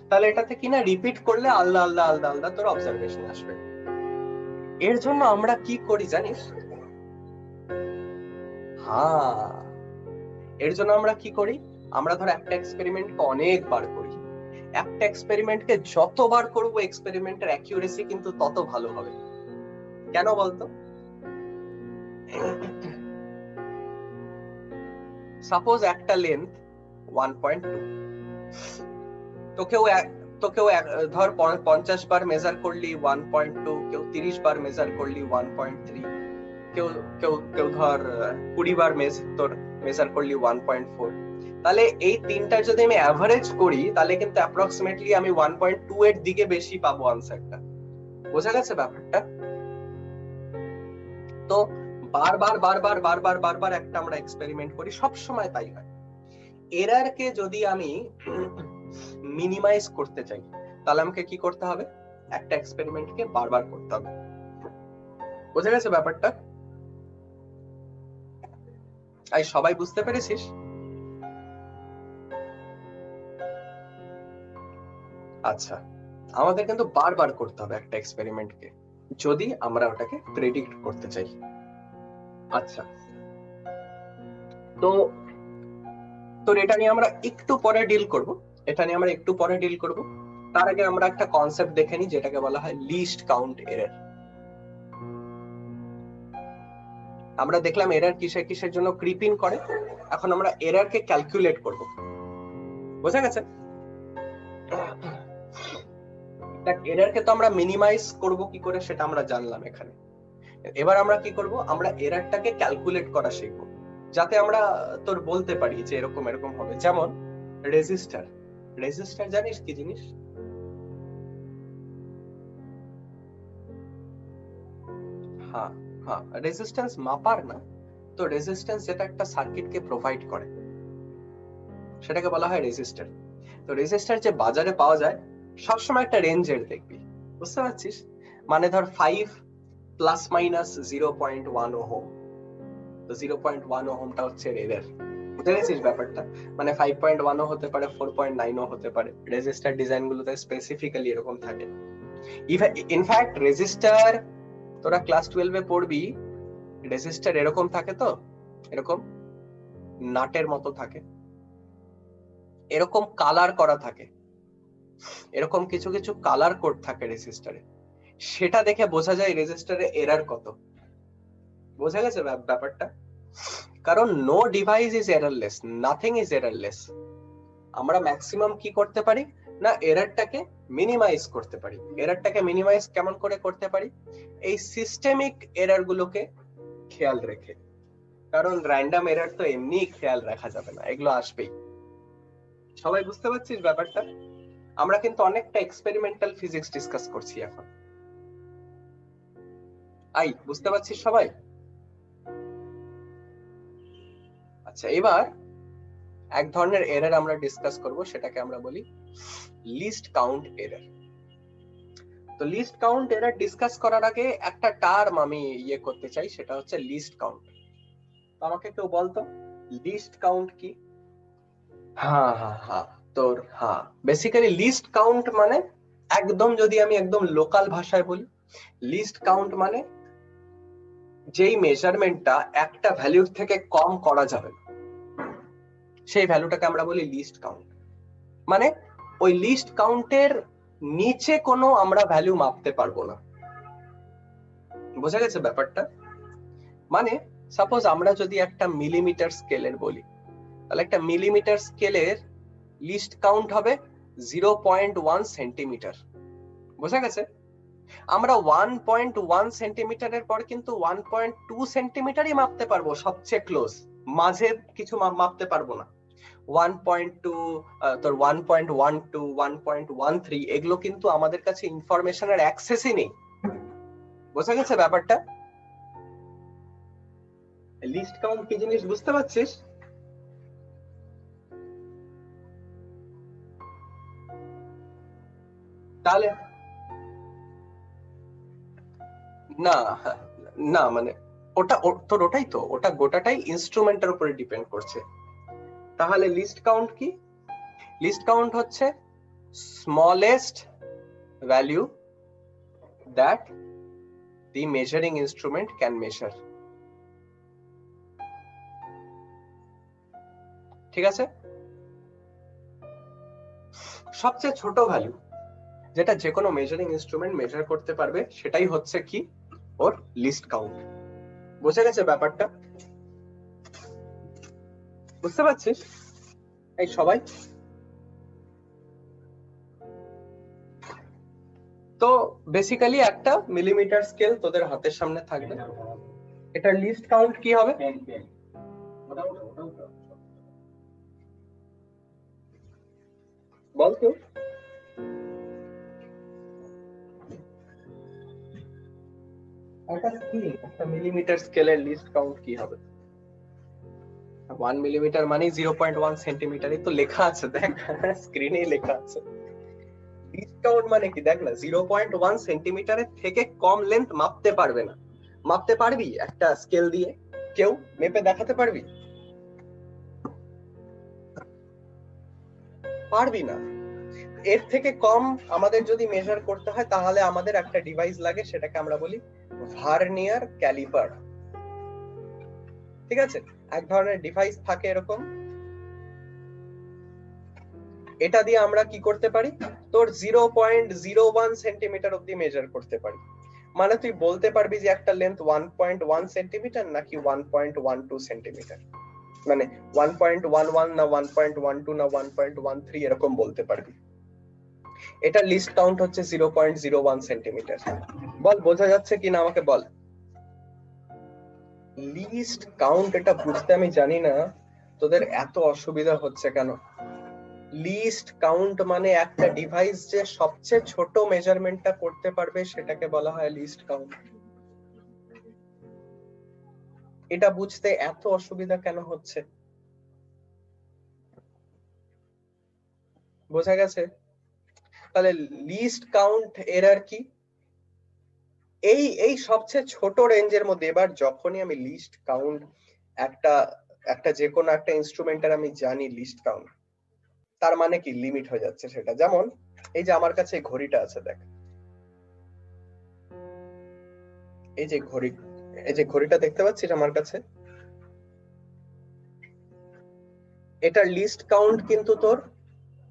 A: তাহলে এটাতে কিনা রিপিট করলে আলাদা আলাদা আলাদা আলাদা তোর অবজারভেশন আসবে। এর জন্য আমরা কি করি জানিস? হ্যাঁ, এর জন্য আমরা কি করি, আমরা ধর একটা এক্সপেরিমেন্টকে অনেকবার করি, একটা এক্সপেরিমেন্টকে যতবার করবো এক্সপেরিমেন্টের অ্যাকিউরেসি কিন্তু তত ভালো হবে। কেন বলতো? সাপোজ একটা লেন্থ 1.2, তোকেও ধর 50 বার মেজার করলি 1.2, কেউ 30 বার মেজার করলি 1.3, কেউ কেউ কেউ ধর 20 বার মেজার করলি 1.4। তাহলে এই তিনটার যদি আমি অ্যাভারেজ করি, তাহলে কিন্তু অ্যাপ্রক্সিমেটলি আমি 1.2 এর দিকে বেশি পাবো আনসারটা। বোঝা গেছে ব্যাপারটা? তো বারবার একটা আমরা এক্সপেরিমেন্ট করি, সব সময় তাই হয়। এররকে যদি আমি মিনিমাইজ করতে চাই, তাহলে আমাকে কি করতে হবে? একটা এক্সপেরিমেন্টকে বারবার করতে হবে। বোঝা গেছে ব্যাপারটা? তাই সবাই বুঝতে পেরেছিস? আচ্ছা, আমাদের কিন্তু বারবার করতে হবে একটা এক্সপেরিমেন্টকে যদি আমরা ওটাকে প্রেডিক্ট করতে চাই। আচ্ছা, তো তোর এটা নিয়ে আমরা একটু পরে ডিল করব। তার আগে আমরা একটা কনসেপ্ট দেখে নিই, যেটাকে বলা হয় লিস্ট কাউন্ট এরর। আমরা দেখলাম এরর কিসের জন্য ক্রিপ ইন করে, এখন আমরা এররকে ক্যালকুলেট করব। বোঝা গেছে? এররকে তো আমরা মিনিমাইজ করব কি করে সেটা আমরা জানলাম এখানে। এবার আমরা কি করব, আমরা এররটাকে ক্যালকুলেট করা শিখব, যাতে আমরা তোর বলতে পারি যে এরকম হবে। যেমন রেজিস্টার। রেজিস্টার জানিস কি জিনিস? হ্যাঁ হ্যাঁ, রেজিস্ট্যান্স মাপার না, তো রেজিস্ট্যান্স যেটা একটা সার্কিটকে প্রোভাইড করে সেটাকে বলা হয় রেজিস্টার। তো রেজিস্টার যে বাজারে পাওয়া যায় সবসময় একটা রেঞ্জের দেখবি, বুঝতে পারছিস? মানে ধর 5 প্লাস মাইনাস 0.1 ওহম, তো 0.1 ওহমটা হচ্ছে এরর, বুঝতে পেরেছিস ব্যাপারটা? মানে 5.1 ও হতে পারে, 4.9 ও হতে পারে, রেজিস্টার ডিজাইন গুলোতে স্পেসিফিক্যালি এরকম থাকে। ইনফ্যাক্ট রেজিস্টার তোরা ক্লাস 12 এ পড়বি, রেজিস্টার এরকম থাকে, তো এরকম নাটের মতো থাকে, এরকম কালার করা থাকে, এরকম কিছু কিছু কালার কোড থাকে রেজিস্টারে, সেটা দেখে বোঝা যায় রেজিস্টারে এরর কত। বোঝা গেছে ব্যাপারটা? কারণ no device is errorless, nothing is errorless. আমরা ম্যাক্সিমাম কি করতে পারি না, এররটাকে মিনিমাইজ করতে পারি। এররটাকে মিনিমাইজ কেমন করে করতে পারি? এই সিস্টেমিক এরর গুলোকে খেয়াল রেখে, কারণ র্যান্ডম এরর তো এমনি খেয়াল রাখা যাবে না, এগুলো আসবেই। সবাই বুঝতে পারছিস ব্যাপারটা? আমরা কিন্তু অনেকটা এক্সপেরিমেন্টাল ফিজিক্স ডিসকাস করছি এখন। আই বুঝতে পারছিস সবাই? আচ্ছা, এবার এক ধরনের এরর আমরা ডিসকাস করব, সেটাকে আমরা বলি লিস্ট কাউন্ট এরর। তো লিস্ট কাউন্ট এরর ডিসকাস করার আগে একটা টার্ম আমি ইয়ে করতে চাই, সেটা হচ্ছে লিস্ট কাউন্ট। তো আমাকে কেউ বলতো লিস্ট কাউন্ট কি? হ্যাঁ হ্যাঁ হ্যাঁ, তোর হ্যাঁ, বেসিক্যালি লিস্ট কাউন্ট মানে, একদম যদি আমি একদম লোকাল ভাষায় বলি, লিস্ট কাউন্ট মানে যেই মেজারমেন্টটা একটা ভ্যালুর থেকে কম করা যাবে না, সেই ভ্যালুটাকে আমরা বলি লিস্ট কাউন্ট। মানে ওই লিস্ট কাউন্টের নিচে কোনো আমরা ভ্যালু মাপতে পারবো না। বোঝা গেছে ব্যাপারটা? মানে সাপোজ আমরা যদি একটা মিলিমিটার স্কেলের বলি, তাহলে একটা মিলিমিটার স্কেলের লিস্ট কাউন্ট হবে 0.1 সেন্টিমিটার। বোঝা গেছে? আমরা 1.1 সেন্টিমিটারের পর কিন্তু 1.2 সেন্টিমিটারই মাপতে পারবো, সবচেয়ে ক্লোজ, মাঝে কিছু মাপতে পারবো না। 1.2, তোর 1.12, 1.13 এগুলো কিন্তু আমাদের কাছে ইনফরমেশনের অ্যাক্সেসই নেই। বোঝা গেছে ব্যাপারটা? লিস্ট কাউন্ট কি জিনিস বুঝতে পারছিস? তাহলে না, না মানে ওটা তোর ওটাই তো, ওটা গোটাটাই ইনস্ট্রুমেন্টের উপরে ডিপেন্ড করছে। তাহলে লিস্ট কাউন্ট কি? লিস্ট কাউন্ট হচ্ছে smallest value that the measuring instrument can measure। ঠিক আছে? সবচেয়ে ছোট ভ্যালু যেটা যে কোনো মেজারিং ইনস্ট্রুমেন্ট মেজার করতে পারবে, সেটাই হচ্ছে কি ওর লিস্ট কাউন্ট। বুঝে গেছে ব্যাপারটা? বুঝতে পারছিস এই সবাই? তো বেসিক্যালি একটা মিলিমিটার স্কেল তোদের হাতের সামনে থাকবে, এটার লিস্ট কাউন্ট কি হবে? বল তো। একটা মিলিমিটার স্কেলের লিস্ট কাউন্ট কি হবে? 1 মিলিমিটার মানে 0.1 সেন্টিমিটারই তো লেখা আছে, দেখ স্ক্রিনেই লেখা আছে। লিস্ট কাউন্ট মানে কি দেখ না, 0.1 সেন্টিমিটারের থেকে কম লেন্থ মাপতে পারবে না। মাপতে পারবি একটা স্কেল দিয়ে? কেউ মেপে দেখাতে পারবি? পারবি না। এর থেকে কম আমাদের যদি মেজার করতে হয়, তাহলে আমাদের একটা ডিভাইস লাগে, সেটাকে আমরা বলি ভার্নিয়ার ক্যালিপার। ঠিক আছে? এক ধরনের ডিভাইস থাকে এরকম, এটা দিয়ে আমরা কি করতে পারি, তোর 0.01 সেন্টিমিটার অব্দি মেজার করতে পারি। মানে তুই বলতে পারবি যে একটা লেন্থ 1.1 সেন্টিমিটার নাকি 1.12 সেন্টিমিটার, মানে 1.11 না 1.12 না 1.13 এরকম বলতে পারবি। এটা লিস্ট কাউন্ট হচ্ছে 0.01 সেন্টিমিটার। বল বোঝা যাচ্ছে কিনা আমাকে বল। লিস্ট কাউন্ট এটা বুঝতে আমি জানি না তোদের এত অসুবিধা হচ্ছে কেন। লিস্ট কাউন্ট মানে একটা ডিভাইস যে সবচেয়ে ছোট মেজারমেন্টটা করতে পারবে সেটাকে বলা হয় লিস্ট কাউন্ট। এটা বুঝতে এত অসুবিধা কেন হচ্ছে? বোঝা গেছে? তাহলে লিস্ট কাউন্ট এরর কি? এই সবচেয়ে ছোট রেঞ্জের মধ্যে, এবার যখনই আমি লিস্ট কাউন্ট একটা একটা যে কোনো একটা ইনস্ট্রুমেন্টের আমি জানি লিস্ট কাউন্ট, তার মানে কি লিমিট হয়ে যাচ্ছে সেটা। যেমন এই যে আমার কাছে ঘড়িটা আছে, দেখ এই যে ঘড়িটা দেখতে পাচ্ছিস আমার কাছে, এটার লিস্ট কাউন্ট কিন্তু তোর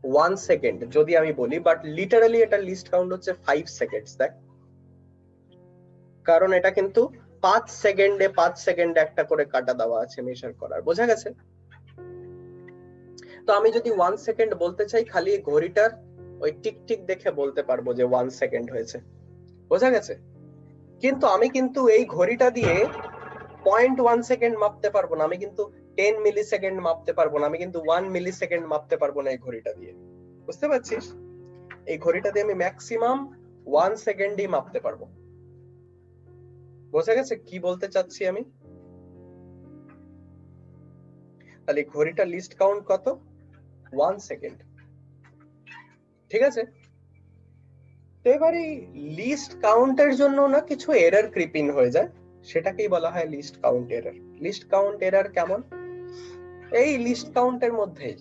A: 1 সেকেন্ড যদি আমি বলি, বাট লিটারালি এটার লিস্ট কাউন্ট হচ্ছে 5 সেকেন্ডস। দেখ, কারণ এটা কিন্তু 5 সেকেন্ডে একটা করে কাটা দেওয়া আছে মেজার করার। বোঝা গেছে? তো আমি যদি 1 সেকেন্ড বলতে চাই, খালি ঘড়িটার ওই টিক টিক দেখে বলতে পারবো যে 1 সেকেন্ড হয়েছে। বোঝা গেছে? কিন্তু আমি কিন্তু এই ঘড়িটা দিয়ে 0.1 সেকেন্ড মাপতে পারবো না, আমি কিন্তু 10 মিলি সেকেন্ড মাপতে পারবো না, আমি কিন্তু 1 মিলি সেকেন্ড মাপতে পারবো না এই ঘড়িটা দিয়ে। বুঝতে পারছিস? এই ঘড়িটা দিয়ে আমি ম্যাক্সিমাম 1 সেকেন্ডই মাপতে পারবো। বোঝা গেছে কি বলতে চাচ্ছি আমি? তাহলে ঘড়িটা লিস্ট কাউন্ট কত? 1 সেকেন্ড। ঠিক আছে? তো এবারে লিস্ট কাউন্টের জন্য না কিছু এরর ক্রিপিং হয়ে যায়, সেটাকেই বলা হয় list count error. List count error কেমন? এই লিস্ট কাউন্টের মধ্যেই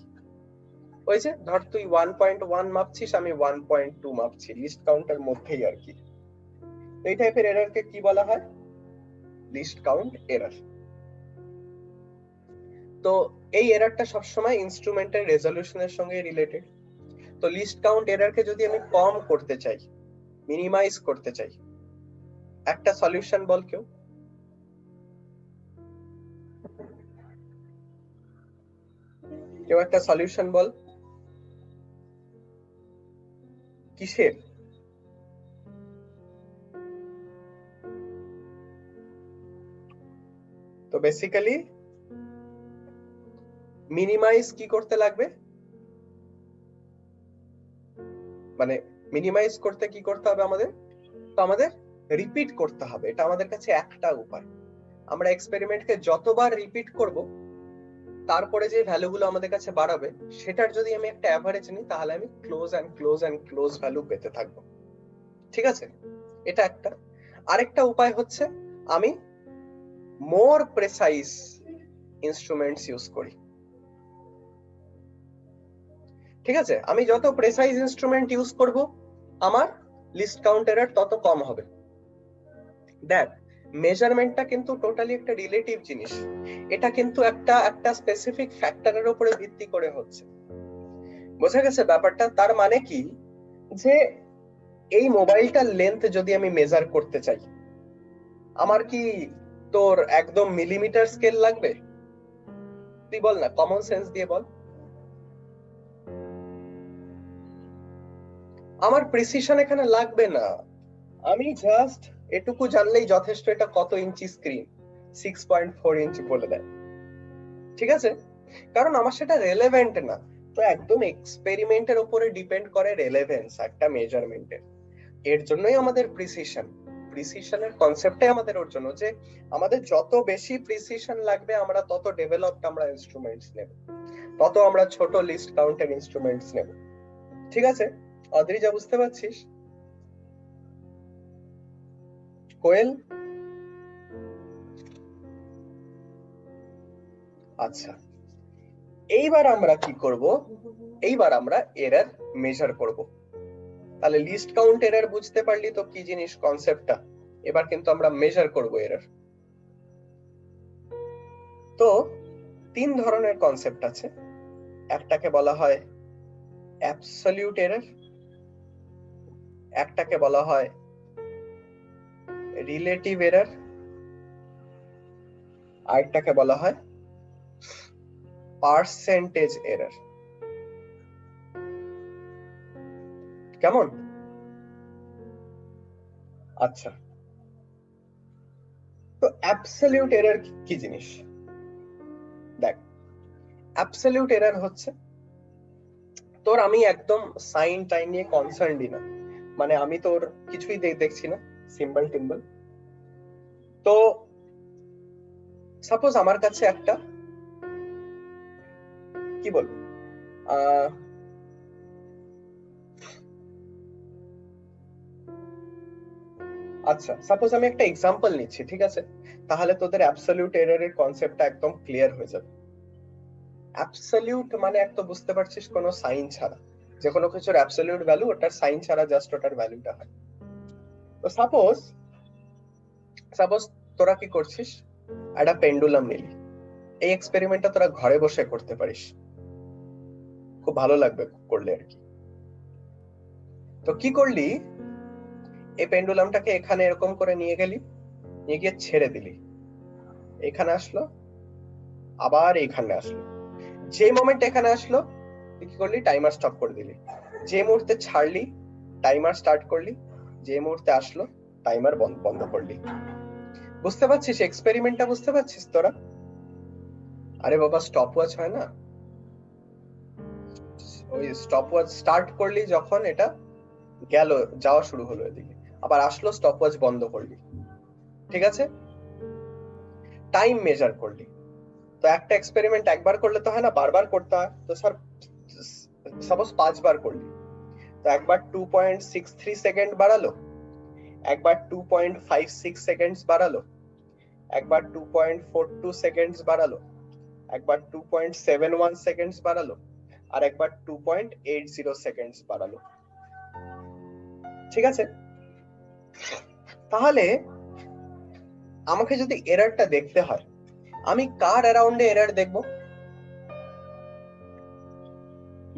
A: ওই যে ধর তুই 1.1 মাপছিস, আমি 1.2 মাপছি, লিস্ট কাউন্টের মধ্যেই আর কি। এই টাইপের এররকে কি বলা হয়? List count error. তো এই এররটা সবসময় ইনস্ট্রুমেন্টের রেজলিউশনের সঙ্গে রিলেটেড। তো লিস্ট কাউন্ট এররকে যদি আমি কম করতে চাই, মিনিমাইজ করতে চাই, একটা সলিউশন বল কেউ। কেউ একটা সলিউশন বল। কিসের? তো বেসিক্যালি মিনিমাইজ কি করতে লাগবে, মানে মিনিমাইজ করতে কি করতে হবে আমাদের? তো আমাদের রিপিট করতে হবে, এটা আমাদের কাছে একটা উপায়। আমরা এক্সপেরিমেন্টকে যতবার রিপিট করব, তারপরে যে ভ্যালুগুলো আমাদের কাছে বাড়াবে, সেটার যদি আমি একটা অ্যাভারেজ নিই, তাহলে আমি close and close and close value পেতে থাকবো। ঠিক আছে? এটা একটা। আরেকটা উপায় হচ্ছে আমি মোর প্রেসাইজ ইনস্ট্রুমেন্টস ইউজ করি। ঠিক আছে? আমি যত প্রেসাইজ ইনস্ট্রুমেন্ট ইউজ করব, আমার লিস্ট কাউন্ট এরর তত কম হবে। দেখ, মেজারমেন্টটা কিন্তু টোটালি একটা রিলেটিভ জিনিস, এটা কিন্তু একটা স্পেসিফিক ফ্যাক্টরের উপরে ভিত্তি করে হচ্ছে। বোঝা গেছে ব্যাপারটা? তার মানে কি, যে এই মোবাইলটার লেন্থ যদি আমি মেজার করতে চাই, আমার কি তোর একদম মিলিমিটার স্কেল লাগবে? তুই বল না, কমন সেন্স দিয়ে বল। আমার প্রিসিশন এখানে লাগবে না, আমি জাস্ট এটুকু জানলেই যথেষ্ট এটা কত ইঞ্চি স্ক্রিন, 6.4 ইঞ্চি বলে দেয়। ঠিক আছে? কারণ আমার সেটা রেলেভেন্ট না। তো একদম এক্সপেরিমেন্টের উপরে ডিপেন্ড করে রেলেভেন্স একটা মেজারমেন্টের। এর জন্যই আমাদের প্রিসিশনের কনসেপ্টটাই আমাদের ওর জন্য, যে আমাদের যত বেশি প্রিসিশন লাগবে, আমরা তত ডেভেলপড আমরা ইনস্ট্রুমেন্টস নেব, তত আমরা ছোট লিস্ট কাউন্টের ইনস্ট্রুমেন্টস নেব। ঠিক আছে? অদ্রিজা, বুঝতে পারছিস? কোয়েল? আচ্ছা, এইবার আমরা কি করব? এইবার আমরা এরর মেজার করব। তাহলে লিস্ট কাউন্ট এরর বুঝতে পারলি তো কি জিনিস কনসেপ্টটা? এবার কিন্তু আমরা মেজার করব এরর। তো 3 ধরনের কনসেপ্ট আছে। একটাকে বলা হয় অ্যাবসলিউট এরর, একটাকে বলা হয় রিলেটিভ এরর, আরেকটাকে বলা হয় পার্সেন্টেজ এরর। কেমন? আচ্ছা, তো অ্যাবসলিউট এরর কি জিনিস? দেখ, অ্যাবসলিউট এরর হচ্ছে তোর আমি একদম সাইন টাইন নিয়ে কনসার্নই না, মানে আমি তোর কিছুই দেখছি না, সিম্বল টিম্বল। তো সাপোজ আমার কাছে একটা কি বলবো আচ্ছা, সাপোজ আমি একটা এক্সাম্পল নিচ্ছি, ঠিক আছে? তাহলে তোদের অ্যাবসলিউট এররের কনসেপ্টটা একদম ক্লিয়ার হয়ে যাবে। অ্যাবসলিউট মানে এক তো বুঝতে পারছিস কোনো সাইন ছাড়া, যে কোনো কিছুর অ্যাবসলিউট ভ্যালু ওটার সাইন ছাড়া জাস্ট ওটার ভ্যালুটা হয়। তো সাপোজ তোরা কি করছিস, একটা পেন্ডুলাম নিলি। এই এক্সপেরিমেন্টটা তোরা ঘরে বসে করতে পারিস, খুব ভালো লাগবে করলে আর কি। তো কি করলি, এই পেন্ডুলামটাকে এখানে এরকম করে নিয়ে গেলি, নিয়ে গিয়ে ছেড়ে দিলি, এখানে আসলো, আবার এইখানে আসলো। যে মোমেন্ট এখানে আসলো তুই কি করলি, টাইমার স্টপ করে দিলি। যে মুহূর্তে ছাড়লি টাইমার স্টার্ট করলি, যে মুহূর্তে আসলো টাইমার বন্ধ করলি। বুঝতে পারছিস এক্সপেরিমেন্টটা? বুঝতে পারছিস তোরা? আরে বাবা, স্টপ ওয়াচ হয় না, ওই স্টপ ওয়াচ স্টার্ট করলি যখন এটা গেল, যাওয়া শুরু হলো এদিকে, আবার আসলো, স্টপ ওয়াচ বন্ধ করলি, ঠিক আছে? টাইম মেজার করলি। তো একটা এক্সপেরিমেন্ট একবার করলে তো হয় না, বারবার করতে হয়। তো স্যার সাপোজ 5 বার করলি, তো একবার 2.63 সেকেন্ড বাড়ালো, একবার 2.56 সেকেন্ডস বাড়ালো, একবার 2.42 সেকেন্ডস বাড়ালো, একবার 2.71 সেকেন্ডস বাড়ালো, আর একবার 2.80 সেকেন্ডস বাড়ালো, ঠিক আছে? তাহলে আমাকে যদি এররটা দেখতে হয়, আমি কার অ্যারাউন্ডে এরর দেখবো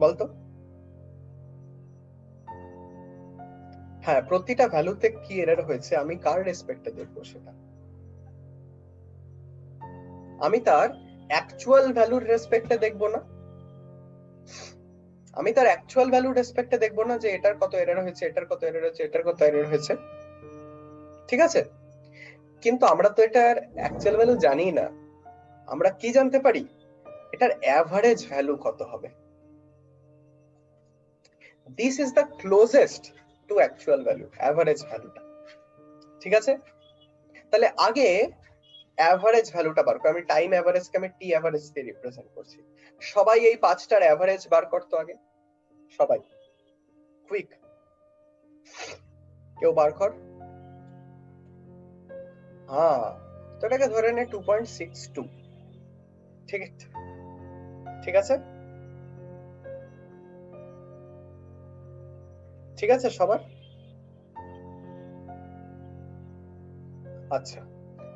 A: বলতো? হ্যাঁ, প্রতিটা ভ্যালুতে কি এরর হয়েছে আমি কার রেসপেক্টে দেখবো সেটা। আমি তার অ্যাকচুয়াল ভ্যালুর রেসপেক্টে দেখবো না, আমি তার অ্যাকচুয়াল ভ্যালুর রেসপেক্টে দেখবো না যে এটার কত এরর হয়েছে, এটার কত এরর হয়েছে, এটার কত এরর হয়েছে, ঠিক আছে? কিন্তু আমরা তো এটার অ্যাকচুয়াল ভ্যালু জানি না। আমরা কি জানতে পারি, এটার অ্যাভারেজ ভ্যালু কত হবে। This is the closest to actual value, average ভ্যালুটা, ঠিক আছে? তাহলে আগে অ্যাভারেজ ভ্যালুটা বার কর। আমি টাইম অ্যাভারেজকে আমি টি অ্যাভারেজ দিয়ে রিপ্রেজেন্ট করছি। সবাই এই পাঁচটার অ্যাভারেজ বার করতো আগে, সবাই কুইক, কেউ বার কর। হ্যাঁ, তো এটাকে ধরে নে 2.62, ঠিক আছে? ঠিক আছে, ঠিক আছে সবার? আচ্ছা,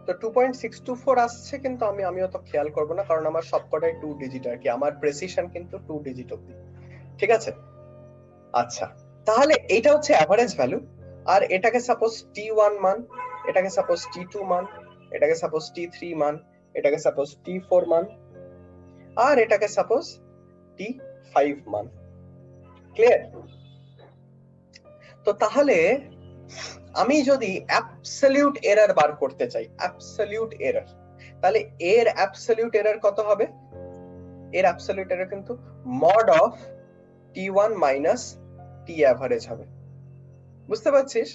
A: তো 2.624 আসছে, কিন্তু আমিও তো খেয়াল করবো না, কারণ আমার সবকটাই 2 ডিজিট আর কি, আমার প্রেসিশন কিন্তু 2 ডিজিট অবধি, ঠিক আছে? আচ্ছা, তাহলে এটা হচ্ছে অ্যাভারেজ ভ্যালু। আর এটাকে সাপোজ T1 মান, এটাকে সাপোজ T2 মান, এটাকে সাপোজ T3 মান, এটাকে সাপোজ T4 মান, আর এটাকে সাপোজ T5 মান। ক্লিয়ার? তো তাহলে আমি যদি অ্যাবসলিউট এরর বার করতে চাই, অ্যাবসলিউট এরর, তাহলে এর অ্যাবসলিউট এরর কত হবে? এর অ্যাবসলিউট এরর কিন্তু mod of T1 minus T average হবে। বুঝতে পারছিস?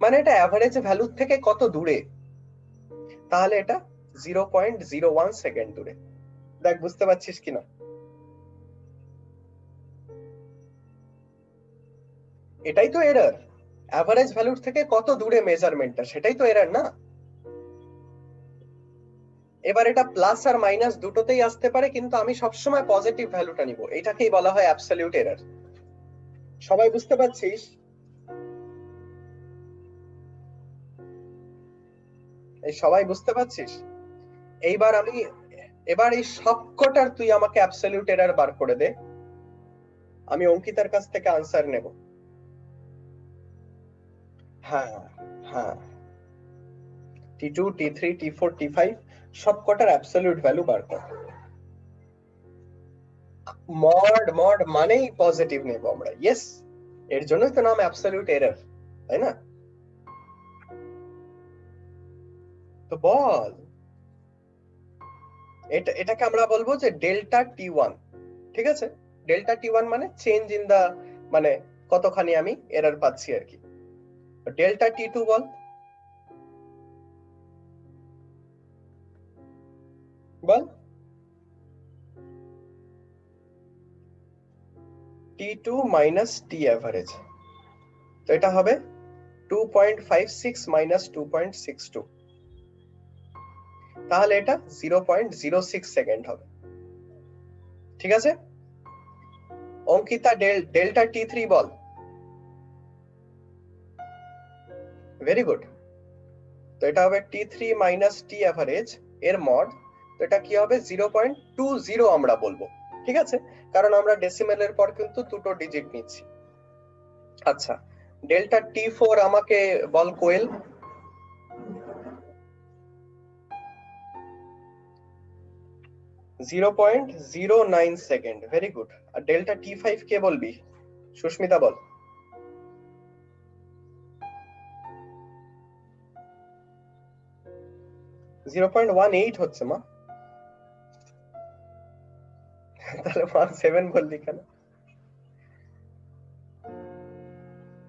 A: মানে এটা অ্যাভারেজ ভ্যালুর থেকে কত দূরে, তাহলে এটা 0.01 সেকেন্ড দূরে। দেখ বুঝতে পারছিস কিনা? এটাই তো এরর, অ্যাভারেজ ভ্যালুর থেকে কত দূরে মেজারমেন্টটা, সেটাই তো এরর না? এবার এটা প্লাস আর মাইনাস দুটোতেই আসতে পারে, কিন্তু আমি সবসময় পজিটিভ ভ্যালুটা নিব, এটাকেই বলা হয় অ্যাবসলিউট এরর। সবাই বুঝতে পারছিস? এই সবাই বুঝতে পারছিস? এইবার এবার এই সবকটার তুই আমাকে অ্যাবসলিউট এরর বার করে দে, আমি অঙ্কিতার কাছ থেকে আনসার নেব। হ্যাঁ, হ্যাঁ, T2 T3 T4 T5 সবকটার absolute value বার কর। মড মানেই পজিটিভ নেব আমরা, ইয়েস, এর জন্যই তো নাম অ্যাবসলিউট এরর, তাই না? তো বল, এটাকে আমরা বলবো যে ডেল্টা T1, ঠিক আছে? ডেল্টা টি1 মানে চেঞ্জ ইন দা মানে কতখানি আমি এরর পাচ্ছি আর কি। ডেল্টা টি2 বল, বল T2 মাইনাস টি অ্যাভারেজ, তো এটা হবে 2.56 মাইনাস 2.62, তাহলে এটা 0.06 সেকেন্ড হবে। ঠিক আছে, অঙ্কিতা ডেল্টা টি3 বল। ভেরি গুড, তো এটা হবে টি3 মাইনাস টি অ্যাভারেজ এর মড, তো এটা কি হবে 0.20 আমরা বলবো। ঠিক আছে, কারণ আমরা ডেসিমেলের পর কিন্তু দুটো ডিজিট নিচ্ছি। আচ্ছা, ডেল্টা টি4 আমাকে বল কোয়েল। (0.09 সেকেন্ড, ভেরি গুড। আর ডেল্টা টি5 কে বলবি? সুস্মিতা বল। (0.18 হচ্ছে মা, তাহলে 17 বললি কেন?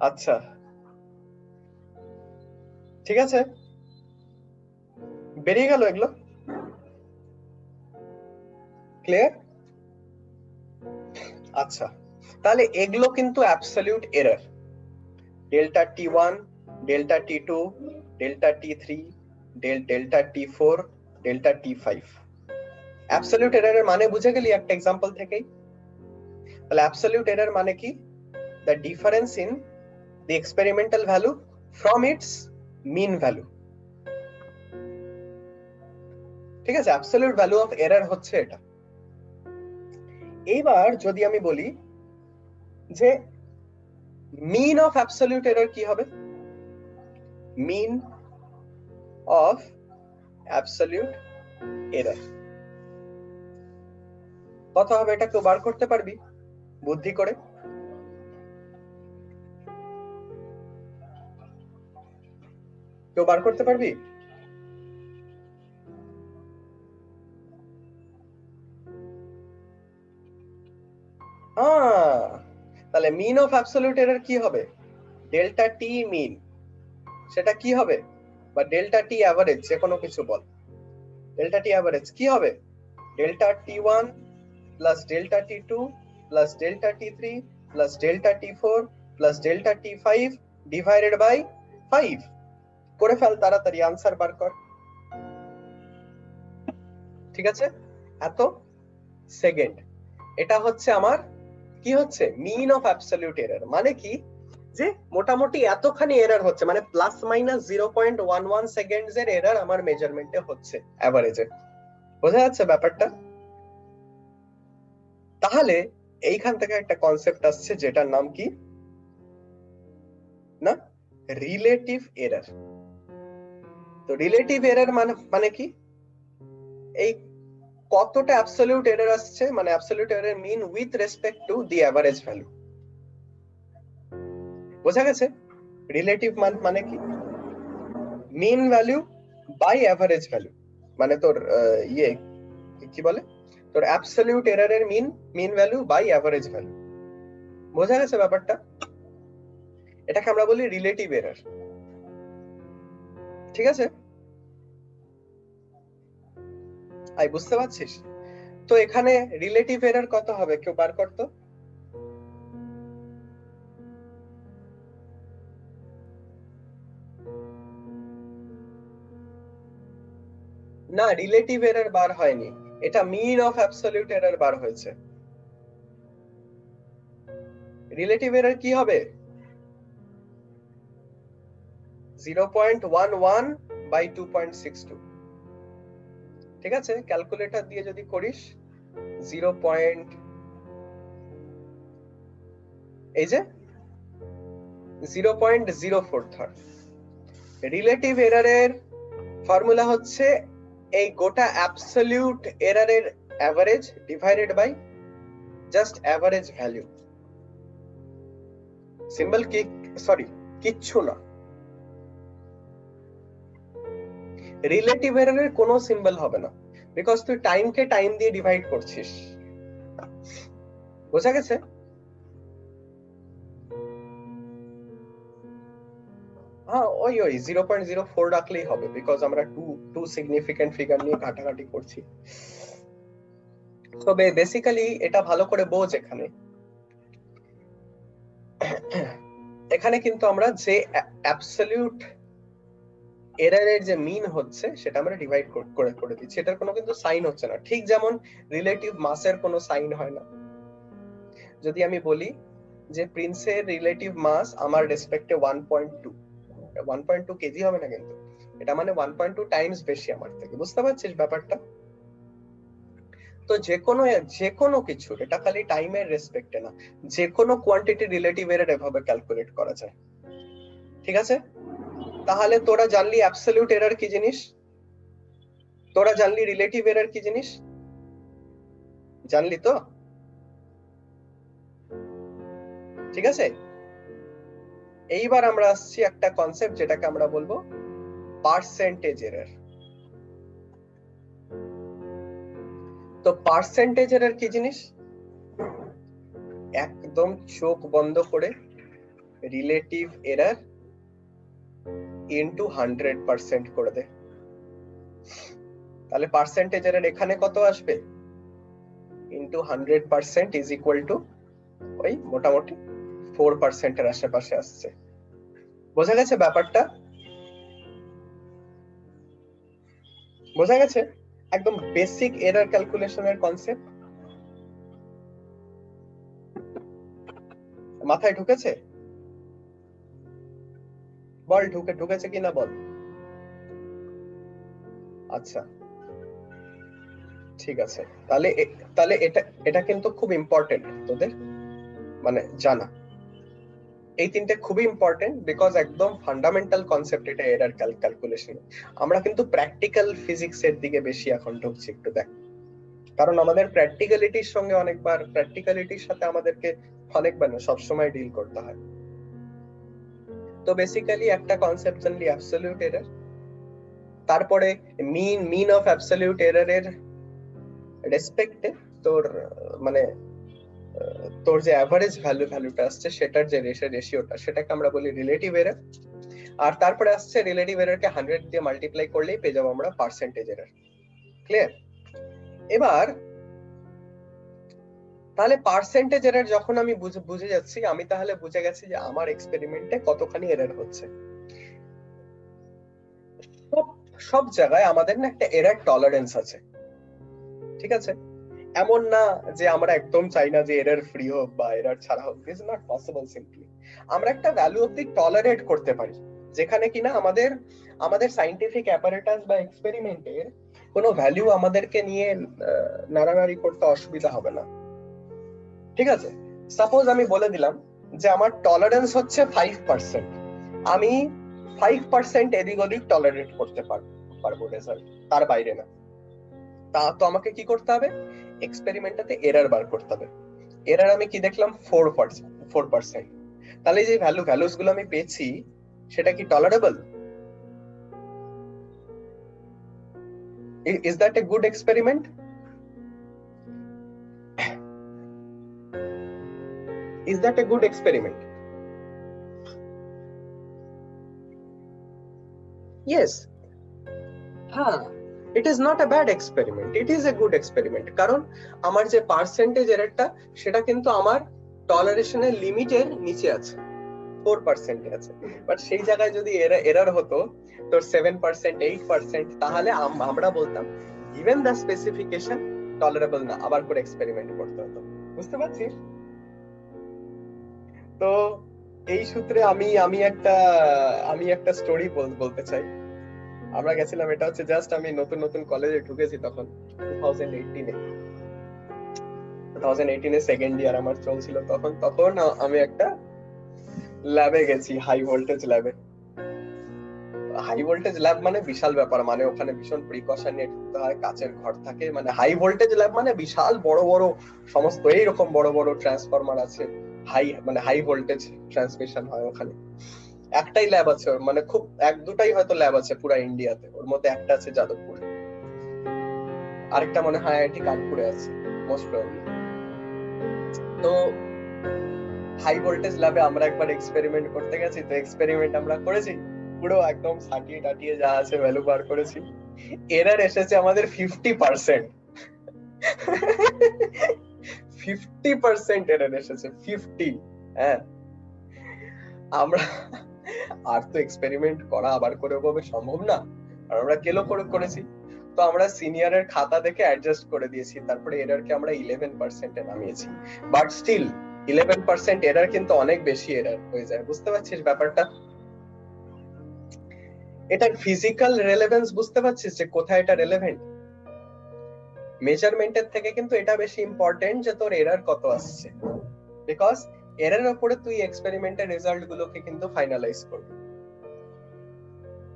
A: আচ্ছা ঠিক আছে, বেরিয়ে গেল এগুলো, ক্লিয়ার? আচ্ছা, তাহলে এগুলো কিন্তু absolute error. Delta T one, delta T two, delta T three, delta টি4, ডেল্টা টি5। অ্যাবসলিউট এররের মানে বুঝে গেলি একটা এক্সাম্পল থেকেই? তাহলে অ্যাবসলিউট এরর মানে কি? The difference in the experimental value from its mean value। ঠিক আছে, অ্যাবসলিউট ভ্যালু অফ এরর হচ্ছে এটা। এইবার যদি আমি বলি যে মিন অফ অ্যাবসলিউট এরর কি হবে? মিন অফ অ্যাবসলিউট এরর কত হবে, এটা কেউ বার করতে পারবি বুদ্ধি করে? কেউ বার করতে পারবি? তাহলে মিন অফ অ্যাবসলিউট এরর কি হবে? ডেল্টা টি মিন, সেটা কি হবে? বা ডেল্টা টি অ্যাভারেজ, যে কোনো কিছু বল। ডেল্টা টি অ্যাভারেজ কি হবে? Delta T one plus delta T two plus delta T three plus delta টি4 plus delta T five divided by 5। করে ফেল তাড়াতাড়ি, আনসার বার কর। ঠিক আছে, এত সেকেন্ড, এটা হচ্ছে আমার কি হচ্ছে? মিন অফ অ্যাবসলিউট এরর। মানে কি? যে মোটামুটি এতখানি এরর হচ্ছে, মানে প্লাস মাইনাস 0.11 সেকেন্ডস এর এরর আমার মেজারমেন্টে হচ্ছে এভারেজে। বোঝা যাচ্ছে ব্যাপারটা? তাহলে এইখান থেকে একটা কনসেপ্ট আসছে যেটার নাম কি না, রিলেটিভ এরর। তো রিলেটিভ এরর মানে কি? এই কতটা অ্যাবসলিউট এরর আসছে, মানে absolute error mean with respect to the average value. বোঝা গেছে? রিলেটিভ মানে কি? Mean value by average value, মানে তোর ইয়ে কি বলে, তোর অ্যাবসলিউট এররের mean value by average value. বোঝা গেছে ব্যাপারটা? এটাকে আমরা বলি রিলেটিভ এরর। ঠিক আছে, আই বুঝতে পারছিস? তো এখানে রিলেটিভ এরর কত হবে, কেউ বার করতো? না, রিলেটিভ এরর বার হয়নি, এটা মিন অফ অ্যাবসলিউট এরর বার হয়েছে। রিলেটিভ এরর কি হবে? 0.11 বাই 2.62। ঠিক আছে, ক্যালকুলেটর দিয়ে যদি করিস 0. এই যে 0.04। রিলেটিভ এররের ফর্মুলা হচ্ছে এই গোটা অ্যাবসলিউট এররের average divided by just average value. Symbol কি? সরি, কিচ্ছু না। রিলেটিভ এররের কোনো সিম্বল হবে না, বিকজ তুই টাইমকে টাইম দিয়ে ডিভাইড করছিস। বোঝা গেছে? হ্যাঁ, ওই 0.04 রাখলেই হবে, বিকজ আমরা টু সিগনিফিকেন্ট ফিগার নিয়ে ঘাটাঘাটি করছি। তবে বেসিক্যালি এটা ভালো করে বোঝ, এখানে কিন্তু আমরা যে অ্যাবসলিউট এরারের যে মিন হচ্ছে সেটা আমরা ডিভাইড করে দিচ্ছি, এটার কোনো কিন্তু সাইন হচ্ছে না। ঠিক যেমন রিলেটিভ মাসের কোনো সাইন হয় না। যদি আমি বলি যে প্রিন্সের রিলেটিভ মাস আমার রেসপেক্টে 1.2 কেজি হবে না, কিন্তু এটা মানে 1.2 টাইমস বেশি আমার থেকে। বুঝতে পারছিস ব্যাপারটা? তো যে কোনো কিছু, এটা খালি টাইমের রেসপেক্টে না, যে কোনো কোয়ান্টিটি রিলেটিভ এরর এভাবে ক্যালকুলেট করা যায়। ঠিক আছে? তাহলে তোরা জানলি অ্যাবসলিউট এরর কি জিনিস, তোরা জানলি রিলেটিভ এরর কি জিনিস, জানলি তো? ঠিক আছে, এইবার আমরা আসছি একটা কনসেপ্ট যেটাকে আমরা বলবো পার্সেন্টেজ এরর। তো পার্সেন্টেজ এরর কি জিনিস? একদম চোখ বন্ধ করে রিলেটিভ এরর ইনটু 100% করে দে, তাহলে পার্সেন্টেজ এরর এখানে কত আসবে? ইনটু 100% ইজ ইকুয়াল টু ওই মোটামুটি 4% এর আশেপাশে আসছে। বোঝা গেছে ব্যাপারটা? বোঝা গেছে? একদম বেসিক এরর ক্যালকুলেশনের কনসেপ্ট মাথায় ঢুকেছে? বল ঢুকেছে কিনা বল। আচ্ছা, ঠিক আছে, তাহলে এটা কিন্তু খুব ইম্পর্টেন্ট তোদের মানে জানা। এই তিনটে খুবই ইম্পর্টেন্ট, বিকজ একদম ফান্ডামেন্টাল কনসেপ্ট এটা এরর ক্যালকুলেশন। আমরা কিন্তু প্র্যাকটিক্যাল ফিজিক্স এর দিকে বেশি এখন ঢুকছি, একটু দেখ, কারণ আমাদের প্র্যাকটিক্যালিটির সঙ্গে প্র্যাকটিক্যালিটির সাথে আমাদেরকে অনেকবার না সবসময় ডিল করতে হয়। তো বেসিক্যালি একটা কনসেপ্ট জানলি অ্যাবসলিউট এরর, তারপরে মিন অফ অ্যাবসলিউট এররের রেসপেক্টে তোর মানে তোর যে অ্যাভারেজ ভ্যালুটা আসছে সেটার যে রেশিওটা, সেটাকে আমরা বলি রিলেটিভ এরর। আর তারপরে আসছে রিলেটিভ এররকে 100 দিয়ে মাল্টিপ্লাই করলেই পেয়ে যাবো আমরা পার্সেন্টেজ এরর। ক্লিয়ার? এবার তাহলে পার্সেন্টেজ এরর যখন আমি বুঝে যাচ্ছি, আমি তাহলে বুঝে গেছি যে আমার এক্সপেরিমেন্টে কতখানি এরর হচ্ছে। সব জায়গায় আমাদের না একটা এরর টলারেন্স আছে, ঠিক আছে? এমন না যে আমরা একদম চাই না যে এরর ফ্রি হোক বা এরর ছাড়া হোক, this is not possible. Simply আমরা একটা ভ্যালু অবধি টলারেট করতে পারি, যেখানে কিনা আমাদের সাইন্টিফিক অ্যাপারেটাস বা এক্সপেরিমেন্টের কোনো ভ্যালু আমাদেরকে নিয়ে নাড়ানাড়ি করতে অসুবিধা হবে না। ঠিক আছে? সাপোজ আমি বলে দিলাম যে আমার টলারেন্স হচ্ছে 5%, আমি 5% এদিক ওদিক টলারেট করতে পারবো রেজাল্ট, তার বাইরে না। তা তো আমাকে কি করতে হবে? এক্সপেরিমেন্টটাতে এরর বার করতে হবে। এরর আমি কি দেখলাম? 4%। তাহলে যে ভ্যালুস গুলো আমি পেয়েছি সেটা কি tolerable? Is that a good experiment? Is that a good experiment? Yes. হ্যাঁ, it is not a bad experiment, it is a good experiment. কারণ আমার যে পার্সেন্টেজ এররটা সেটা কিন্তু আমার টলারেশনের লিমিটের নিচে আছে, 4% আছে। বাট সেই জায়গায় যদি এরর হতো তোর 7%, 8%, তাহলে আমরা বলতাম গিভেন দ্য স্পেসিফিকেশন টলারেবল না, আবার করে এক্সপেরিমেন্ট করতে হতো। বুঝতে পারছিস? তো এই সূত্রে আমি একটা স্টোরি বলতে চাই। আমরা গেছিলাম, এটা হচ্ছে জাস্ট আমি নতুন কলেজে ঢুকেছি তখন 2018 এ সেকেন্ড ইয়ার আমার চলছিল তখন আমি একটা ল্যাবে গেছি, হাই ভোল্টেজ ল্যাব মানে বিশাল ব্যাপার, মানে ওখানে ভীষণ প্রিকশন নিয়ে ঢুকতে হয়, কাচের ঘর থাকে, মানে হাই ভোল্টেজ ল্যাব মানে বিশাল বড় বড় সমস্ত এইরকম বড় বড় ট্রান্সফরমার আছে, হাই ভোল্টেজ ট্রান্সমিশন হয় ওখানে। একটাই ল্যাব আছে, মানে খুব এক দুটাই হয়তো ল্যাব আছে পুরো ইন্ডিয়াতে, ওর মধ্যে একটা আছে যাদবপুরে, আরেকটা মনে হয় আইআইটি কানপুরে আছে মোস্ট প্রবাবলি। তো হাই ভোল্টেজ ল্যাবে আমরা একবার এক্সপেরিমেন্ট করতে গেছি, তো এক্সপেরিমেন্ট আমরা করেছি, পুরো একদম সাটিয়ে টাটিয়ে যা আছে ভ্যালু বার করেছি, এরর এসেছে আমাদের 50%। 50% এরর এসেছে, 50। হ্যাঁ, আমরা আর তো এক্সপেরিমেন্ট করা আবার করে ওভাবে সম্ভব না, আর আমরা কেলো করে করেছি, তো আমরা সিনিয়রের খাতা দেখে অ্যাডজাস্ট করে দিয়েছি, তারপরে এররকে আমরা 11% এ নামিয়েছি। বাট স্টিল 11% এরর কিন্তু অনেক বেশি এরর হয়ে যায়, বুঝতে পারছিস ব্যাপারটা? এটার ফিজিক্যাল রেলেভেন্স বুঝতে পারছিস যে কোথায় এটা রেলেভেন্ট? মেজারমেন্টের থেকে কিন্তু এটা বেশি ইম্পর্টেন্ট যে তোর এরর কত আসছে, বিকজ এরর উপরে তুই এক্সপেরিমেন্টের রেজাল্ট গুলোকে কিন্তু ফাইনালাইজ করবি।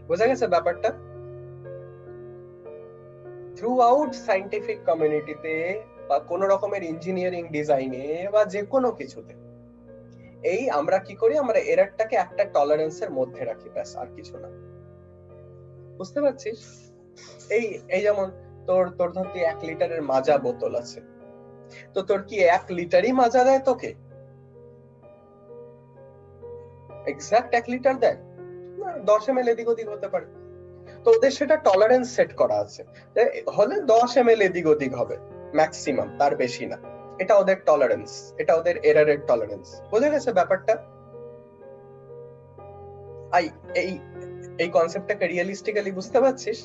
A: বোঝা গেছে ব্যাপারটা? থ্রু আউট সায়েন্টিফিক কমিউনিটিতে বা কোন রকমের ইঞ্জিনিয়ারিং ডিজাইনে বা যে কোনো কিছুতে এই আমরা কি করি, আমরা এররটাকে একটা টলারেন্সের মধ্যে রাখি, ব্যাস, আর কিছু না। বুঝতে পারছিস? এই এই যেমন তোর তোর ধর কি 1 লিটারের মাজা বোতল আছে, তো তোর কি 1 লিটারই মাজা দেয় তোকে? এক্সাক্ট 1 লিটার দেয় না, 10 ml এদিক ওদিক হতে পারে। তো ওদের সেটা টলারেন্স সেট করা আছে, হলে 10 ml এদিক ওদিক হবে ম্যাক্সিমাম, তার বেশি না। এটা ওদের টলারেন্স, এটা ওদের এররের টলারেন্স। বোঝা গেছে ব্যাপারটা? এই এই কনসেপ্টটাকে রিয়েলিস্টিক্যালি বুঝতে পারছিস?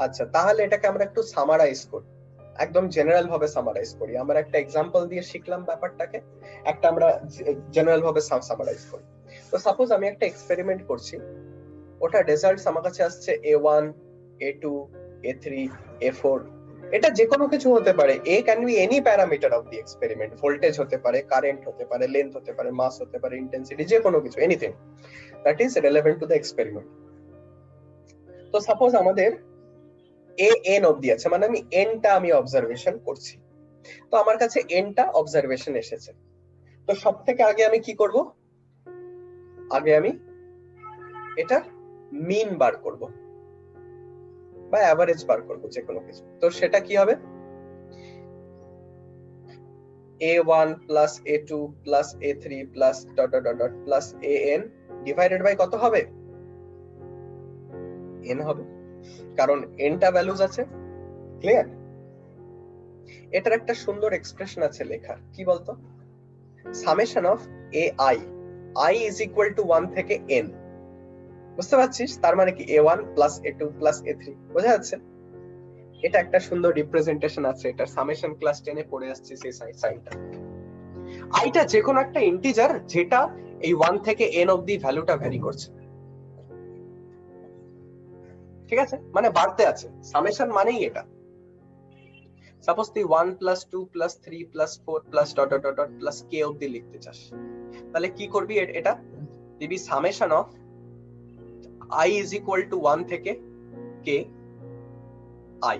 A: আচ্ছা, তাহলে এটাকে আমরা একটু সামারাইজ করি, একদম জেনারেল ভাবে সামারাইজ করি। আমরা একটা এক্সাম্পল দিয়ে শিখলাম ব্যাপারটাকে, একটা আমরা জেনারেল ভাবে সামারাইজ করি। তো সাপোজ আমি একটা এক্সপেরিমেন্ট করছি, ওটা রেজাল্টস আমার কাছে আসছে A1, A2, A3, A4। এটা যে কোনো কিছু হতে পারে, A can be any parameter of the experiment, voltage হতে পারে, কারেন্ট হতে পারে, লেন্থ হতে পারে, মাস হতে পারে, ইন্টেন্সিটি, যে কোনো কিছু, anything that is relevant to the experiment। তো সাপোজ আমাদের an অবধি আছে, মানে আমি n টা আমি অবজারভেশন করছি, তো আমার কাছে n টা অবজারভেশন এসেছে। তো সব থেকে আগে আমি কি করব? আগে আমি এটা মিন বার করব বা অ্যাভারেজ বার করব, যে কোনো কিছু। তো সেটা কি হবে? A1 plus A2 plus A3 plus dot dot dot dot plus AN divided by কত হবে? n হবে, কারণ n টা ভ্যালুজ আছে। ক্লিয়ার? এটার একটা সুন্দর এক্সপ্রেশন আছে লেখার, কি বলতো? Summation of AI, I is equal to 1 থেকে n। বুঝতে পারছিস? তার মানে কি A1 plus A2 plus A3, বোঝা যাচ্ছে? এটা একটা সুন্দর রিপ্রেজেন্টেশন আছে, এটা সামেশন ক্লাস 10 এ পড়ে আসছে সেই সাইনটা। আইটা যে কোনো একটা ইন্টিজার যেটা এই 1 থেকে n অবধি ভ্যালুটা ভ্যারি করছে, ঠিক আছে? মানে বাড়তে আছে, সামেশন মানেই এটা। সাপোজ তুই 1 plus 2 plus 3 plus 4 plus dot dot dot plus k অবধি লিখতে চাস, তাহলে কি করবি? এটা দিবি summation of i is equal to 1 থেকে k i।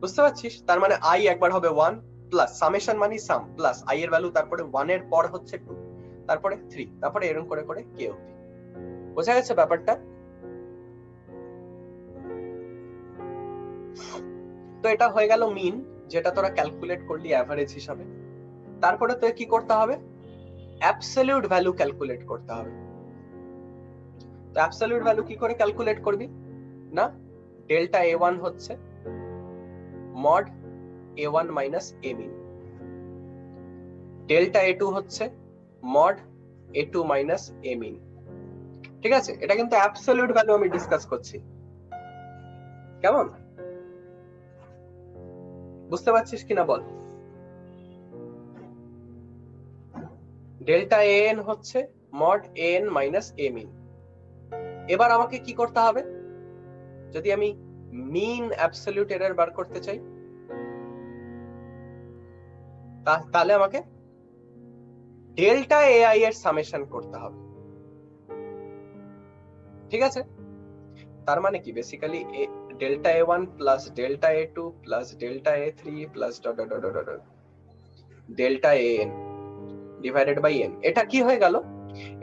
A: বুঝতে পারছিস? তার মানে i একবার হবে 1 প্লাস সামেশন মানে সাম প্লাস i এর ভ্যালু, তারপরে 1 এর পর হচ্ছে 2, তারপরে 3, তারপরে এরকম করে করে k অবধি। বোঝা গেছে ব্যাপারটা? তো এটা হয়ে গেল মিন, যেটা তোরা ক্যালকুলেট করলি অ্যাভারেজ হিসাবে। তারপরে তোকে কি করতে হবে? অ্যাবসলিউট ভ্যালু ক্যালকুলেট করতে হবে। তো অ্যাবসলিউট ভ্যালু কি করে ক্যালকুলেট করবি? না, ডেল্টা A1 হচ্ছে mod A1 minus A mean, delta A2 হচ্ছে মড A2 মাইনাস A মিন। ঠিক আছে? এটা কিন্তু অ্যাবসলিউট ভ্যালু আমি ডিসকাস করছি, কেমন? বুঝতে পারছিস কিনা বল? ডেল্টা AN হচ্ছে মড AN মাইনাস A মিন। এবার আমাকে কি করতে হবে? যদি আমি মিন অ্যাবসলিউট এরর বার করতে চাই, তাহলে আমাকে ডেল্টা AI এর সামেশন করতে হবে। ঠিক আছে? তার মানে কি basically delta A1 plus delta A2 plus delta A3 plus dot dot dot dot delta AN divided by n। এটা কি হয়ে গেল?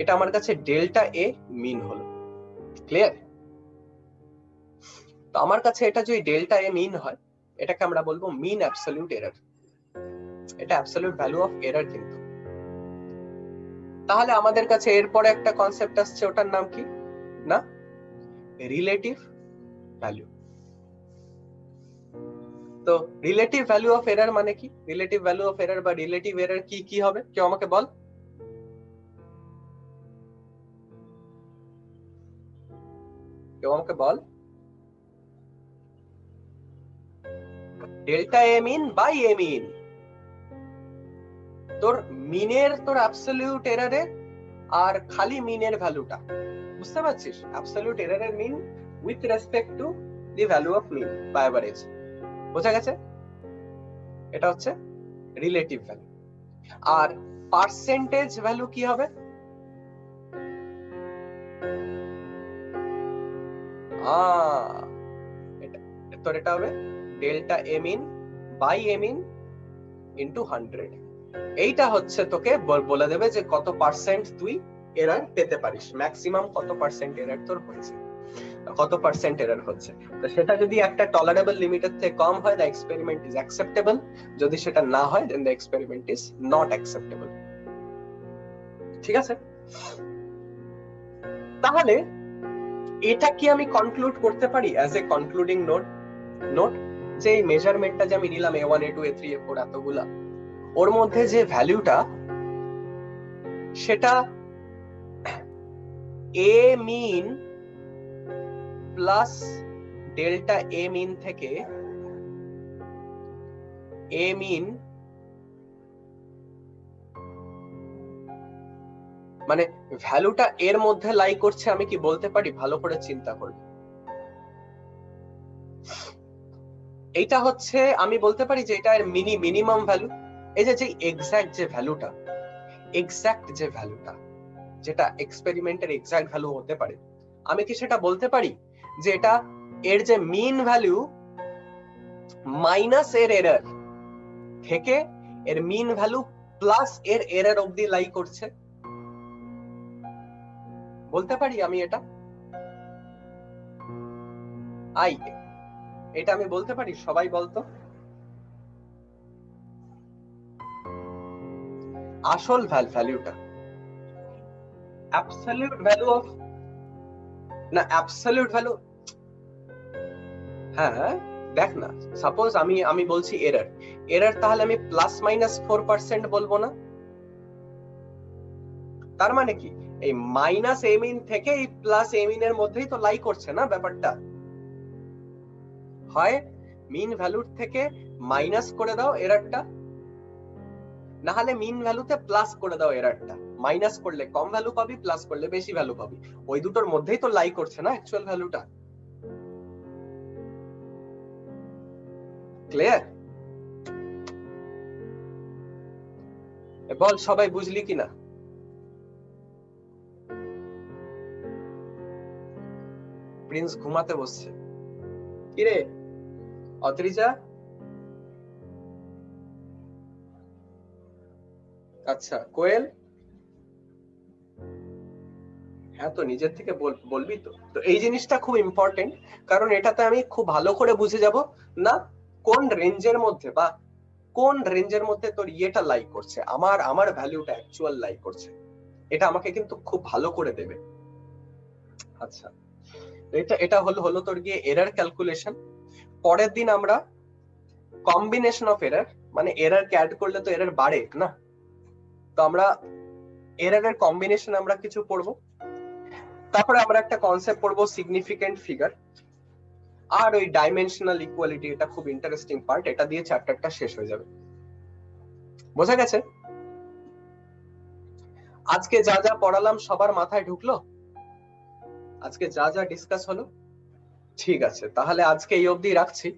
A: এটা আমার কাছে ডেল্টা A মিন হলো। ক্লিয়ার? তো আমার কাছে এটা যদি ডেল্টা A মিন হয়, এটাকে আমরা বলবো মিন অ্যাবসলিউট এরর। এটা অ্যাবসলিউট ভ্যালু অফ এরর কিন্তু। তাহলে আমাদের কাছে এরপরে একটা কনসেপ্ট আসছে, ওটার নাম কি না রিলেটিভ ভ্যালু। তো রিলেটিভ ভ্যালু অফ এরর মানে কি? রিলেটিভ ভ্যালু অফ এরর বা রিলেটিভ এরর কি কি হবে? কেউ আমাকে বল। কেউ আমাকে বল। Delta a mean by a মিন, তোর মিনের তোর অ্যাবসলিউট এররে আর খালি মিনের ভ্যালুটা, বুঝতে পারছিস? অ্যাবসলিউট এররের mean with respect to the value of mean বা এভারেজ, বোঝা গেছে? এটা হচ্ছে রিলেটিভ ভ্যালু। আর পার্সেন্টেজ ভ্যালু কি হবে? তোর এটা হবে delta a mean by a mean into 100। এইটা হচ্ছে তোকে বলে দেবে যে কত পার্সেন্ট তুই এরর পেতে পারিস, ম্যাক্সিমাম কত পার্সেন্ট এরর তোর হয়েছে, কত পার্সেন্ট এরর হচ্ছে। তো সেটা যদি একটা টলারেবল লিমিটের থেকে কম হয়, দ্য এক্সপেরিমেন্ট ইজ অ্যাকসেপ্টেবল। যদি সেটা না হয়, then the experiment is not acceptable. ঠিক আছে? তাহলে এটা কি আমি কনক্লুড করতে পারি অ্যাজ এ কনক্লুডিং নোট যে এই মেজারমেন্টটা যে আমি নিলাম A1 A2 A3 A4 এতগুলা, ওর মধ্যে যে ভ্যালুটা সেটা এ মিন প্লাস ডেল্টা এ মিন থেকে এ মিন মানে ভ্যালুটা এর মধ্যে লাই করছে, আমি কি বলতে পারি? ভালো করে চিন্তা করবে। এইটা হচ্ছে আমি বলতে পারি যে এটা এর মিনিমাম ভ্যালু। এই যে এক্সাক্ট যে ভ্যালুটা, যেটা এক্সপেরিমেন্টের এক্সাক্ট ভ্যালু হতে পারে, আমি কি সেটা বলতে পারি যে এটা এর যে মিন ভ্যালু মাইনাস এর এরর থেকে এর মিন ভ্যালু প্লাস এর এরর অবধি লাই করছে? বলতে পারি আমি এটা? এটা আমি বলতে পারি? সবাই বলতো। আসল ভ্যালুটা অ্যাবসলিউট ভ্যালু অফ না অ্যাবসলিউট ভ্যালু। হ্যাঁ দেখ না, সাপোজ আমি বলছি এরর, তাহলে আমি প্লাস মাইনাস 4% বলবো না? তার মানে কি এই মাইনাস এ মিন থেকে এই প্লাস এ মিন এর মধ্যেই তো লাই করছে না ব্যাপারটা। হয় মিন ভ্যালুর থেকে মাইনাস করে দাও এররটা, না হলে মিন ভ্যালুতে প্লাস করে দাও এররটা। মাইনাস করলে কম ভ্যালু পাবি, প্লাস করলে বেশি ভ্যালু পাবি। ওই দুটোর মধ্যেই তো লাই করছে না অ্যাকচুয়াল ভ্যালুটা। ক্লিয়ার? বল সবাই বুঝলি কিনা? প্রিন্স ঘুমাতে বসছে। কিরে অত্রিজা? আচ্ছা কোয়েল? হ্যাঁ তো নিজের থেকে বলবি তো। তো এই জিনিসটা খুব ইম্পর্টেন্ট, কারণ এটাতে আমি খুব ভালো করে বুঝে যাব না কোন রেঞ্জের মধ্যে বা কোন রেঞ্জের মধ্যে তোর ইয়েটা লাই করছে, আমার ভ্যালুটা অ্যাকচুয়াল লাই করছে। এটা আমাকে কিন্তু খুব ভালো করে দেবে। আচ্ছা এটা হলো তোর গিয়ে এরর ক্যালকুলেশন। পরের দিন আমরা কম্বিনেশন অফ এরর, মানে এরর কে অ্যাড করলে তো এরর বাড়ে না, তো আমরা এররের কম্বিনেশন আমরা কিছু পড়বো। তারপরে আমরা একটা কনসেপ্ট পড়বো সিগনিফিকেন্ট ফিগার, আর ওই ডাইমেনশনাল ইকুয়ালিটি, এটা খুব ইন্টারেস্টিং পার্ট। এটা দিয়ে চ্যাপ্টারটা শেষ হয়ে যাবে। বোঝা গেছে? আজকে যা যা পড়ালাম সবার মাথায় ঢুকলো? আজকে যা যা ডিসকাস হলো? ঠিক আছে, তাহলে আজকে এই অবধি রাখছি।